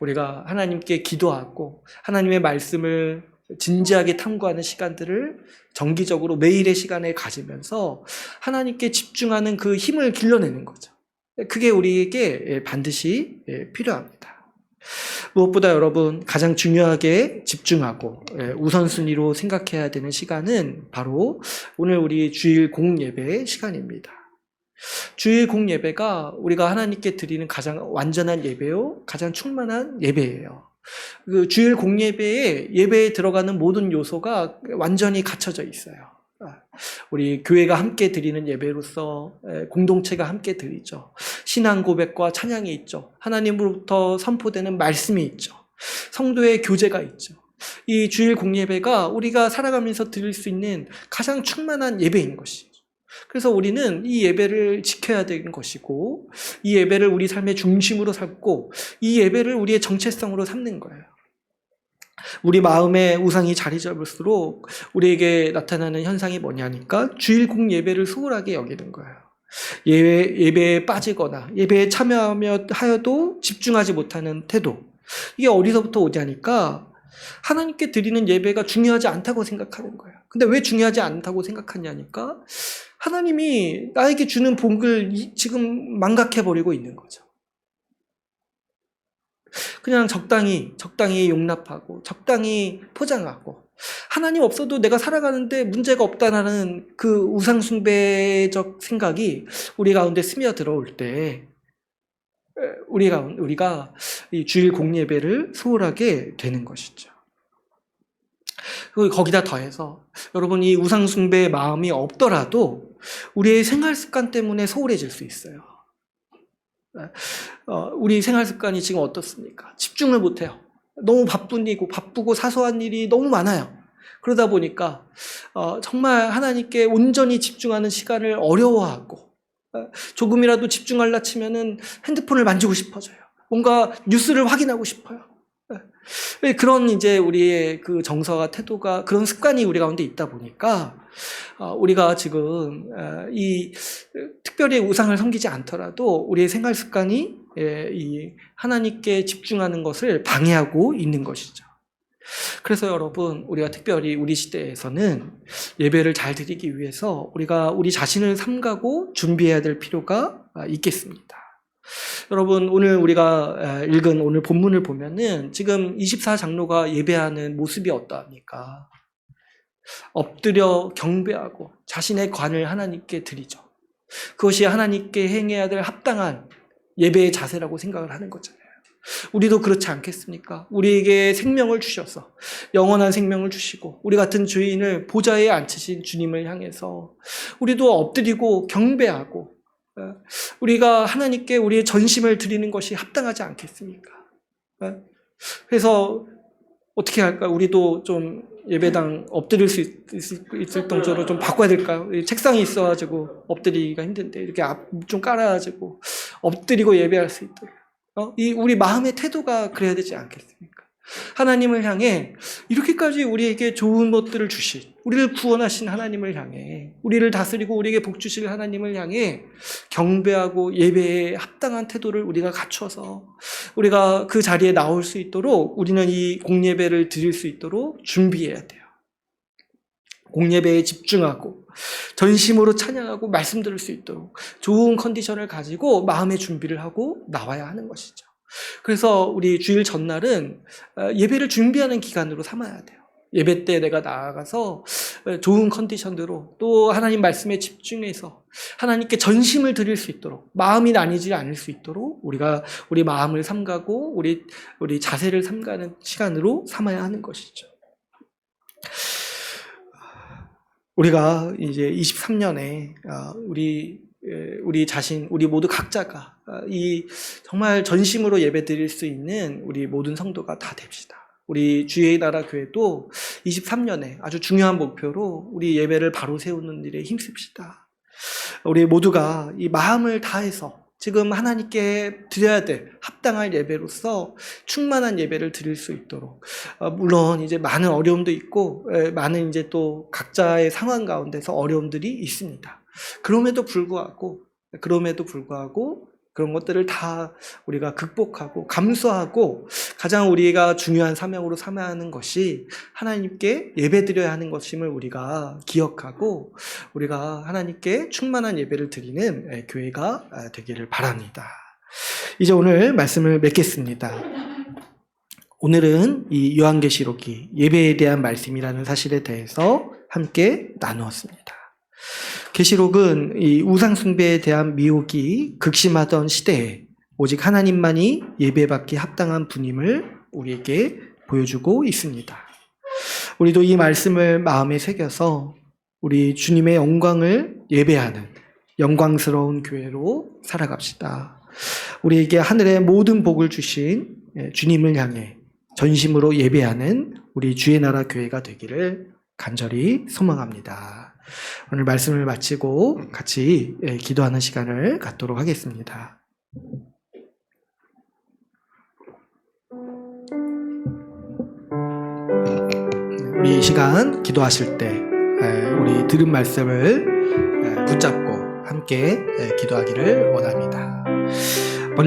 Speaker 1: 우리가 하나님께 기도하고 하나님의 말씀을 진지하게 탐구하는 시간들을 정기적으로 매일의 시간에 가지면서 하나님께 집중하는 그 힘을 길러내는 거죠. 그게 우리에게 반드시 필요합니다. 무엇보다 여러분 가장 중요하게 집중하고 우선순위로 생각해야 되는 시간은 바로 오늘 우리 주일 공예배의 시간입니다. 주일 공예배가 우리가 하나님께 드리는 가장 완전한 예배요, 가장 충만한 예배예요. 그 주일 공예배에 예배에 들어가는 모든 요소가 완전히 갖춰져 있어요. 우리 교회가 함께 드리는 예배로서 공동체가 함께 드리죠. 신앙 고백과 찬양이 있죠. 하나님으로부터 선포되는 말씀이 있죠. 성도의 교제가 있죠. 이 주일 공예배가 우리가 살아가면서 드릴 수 있는 가장 충만한 예배인 것이죠. 그래서 우리는 이 예배를 지켜야 되는 것이고 이 예배를 우리 삶의 중심으로 삼고 이 예배를 우리의 정체성으로 삼는 거예요. 우리 마음에 우상이 자리 잡을수록 우리에게 나타나는 현상이 뭐냐니까 주일 공예배를 소홀하게 여기는 거예요. 예배에 빠지거나 예배에 참여하여도 집중하지 못하는 태도. 이게 어디서부터 오냐니까 하나님께 드리는 예배가 중요하지 않다고 생각하는 거예요. 근데 왜 중요하지 않다고 생각하냐니까 하나님이 나에게 주는 복을 지금 망각해버리고 있는 거죠. 그냥 적당히 용납하고 적당히 포장하고 하나님 없어도 내가 살아가는데 문제가 없다라는 그 우상숭배적 생각이 우리 가운데 스며들어올 때 우리가 이 주일 공예배를 소홀하게 되는 것이죠. 그리고 거기다 더해서 여러분 이 우상숭배의 마음이 없더라도 우리의 생활 습관 때문에 소홀해질 수 있어요. 우리 생활 습관이 지금 어떻습니까? 집중을 못해요. 너무 바쁘고 사소한 일이 너무 많아요. 그러다 보니까 정말 하나님께 온전히 집중하는 시간을 어려워하고 조금이라도 집중하려 치면은 핸드폰을 만지고 싶어져요. 뭔가 뉴스를 확인하고 싶어요. 그런 이제 우리의 그 정서와 태도가 그런 습관이 우리 가운데 있다 보니까 우리가 지금 이 특별히 우상을 섬기지 않더라도 우리의 생활 습관이 이 하나님께 집중하는 것을 방해하고 있는 것이죠. 그래서 여러분 우리가 특별히 우리 시대에서는 예배를 잘 드리기 위해서 우리가 우리 자신을 삼가고 준비해야 될 필요가 있겠습니다. 여러분 오늘 우리가 읽은 오늘 본문을 보면은 지금 24장로가 예배하는 모습이 어떠합니까? 엎드려 경배하고 자신의 관을 하나님께 드리죠. 그것이 하나님께 행해야 될 합당한 예배의 자세라고 생각을 하는 거잖아요. 우리도 그렇지 않겠습니까? 우리에게 생명을 주셔서 영원한 생명을 주시고 우리 같은 죄인을 보좌에 앉히신 주님을 향해서 우리도 엎드리고 경배하고 우리가 하나님께 우리의 전심을 드리는 것이 합당하지 않겠습니까? 그래서 어떻게 할까요? 우리도 좀 예배당 엎드릴 수 있을 정도로 좀 바꿔야 될까요? 책상이 있어가지고 엎드리기가 힘든데 이렇게 앞 좀 깔아가지고 엎드리고 예배할 수 있도록 우리 마음의 태도가 그래야 되지 않겠습니까? 하나님을 향해 이렇게까지 우리에게 좋은 것들을 주신 우리를 구원하신 하나님을 향해 우리를 다스리고 우리에게 복 주실 하나님을 향해 경배하고 예배에 합당한 태도를 우리가 갖춰서 우리가 그 자리에 나올 수 있도록 우리는 이 공예배를 드릴 수 있도록 준비해야 돼요. 공예배에 집중하고 전심으로 찬양하고 말씀 들을 수 있도록 좋은 컨디션을 가지고 마음의 준비를 하고 나와야 하는 것이죠. 그래서 우리 주일 전날은 예배를 준비하는 기간으로 삼아야 돼요. 예배 때 내가 나아가서 좋은 컨디션으로 또 하나님 말씀에 집중해서 하나님께 전심을 드릴 수 있도록 마음이 나뉘지 않을 수 있도록 우리가 우리 마음을 삼가고 우리 자세를 삼가는 시간으로 삼아야 하는 것이죠. 우리가 이제 23년에 우리 자신, 우리 모두 각자가 이 정말 전심으로 예배 드릴 수 있는 우리 모든 성도가 다 됩시다. 우리 주의 나라 교회도 23년에 아주 중요한 목표로 우리 예배를 바로 세우는 일에 힘씁시다. 우리 모두가 이 마음을 다해서 지금 하나님께 드려야 될 합당한 예배로서 충만한 예배를 드릴 수 있도록, 물론 이제 많은 어려움도 있고 많은 이제 또 각자의 상황 가운데서 어려움들이 있습니다. 그럼에도 불구하고 그런 것들을 다 우리가 극복하고 감수하고 가장 우리가 중요한 사명으로 삼아하는 것이 하나님께 예배드려야 하는 것임을 우리가 기억하고 우리가 하나님께 충만한 예배를 드리는 교회가 되기를 바랍니다. 이제 오늘 말씀을 맺겠습니다. 오늘은 이 요한계시록이 예배에 대한 말씀이라는 사실에 대해서 함께 나누었습니다. 계시록은 이 우상숭배에 대한 미혹이 극심하던 시대에 오직 하나님만이 예배받기 합당한 분임을 우리에게 보여주고 있습니다. 우리도 이 말씀을 마음에 새겨서 우리 주님의 영광을 예배하는 영광스러운 교회로 살아갑시다. 우리에게 하늘의 모든 복을 주신 주님을 향해 전심으로 예배하는 우리 주의 나라 교회가 되기를 간절히 소망합니다. 오늘 말씀을 마치고 같이 기도하는 시간을 갖도록 하겠습니다. 우리 이 시간 기도하실 때 우리 들은 말씀을 붙잡고 함께 기도하기를 원합니다.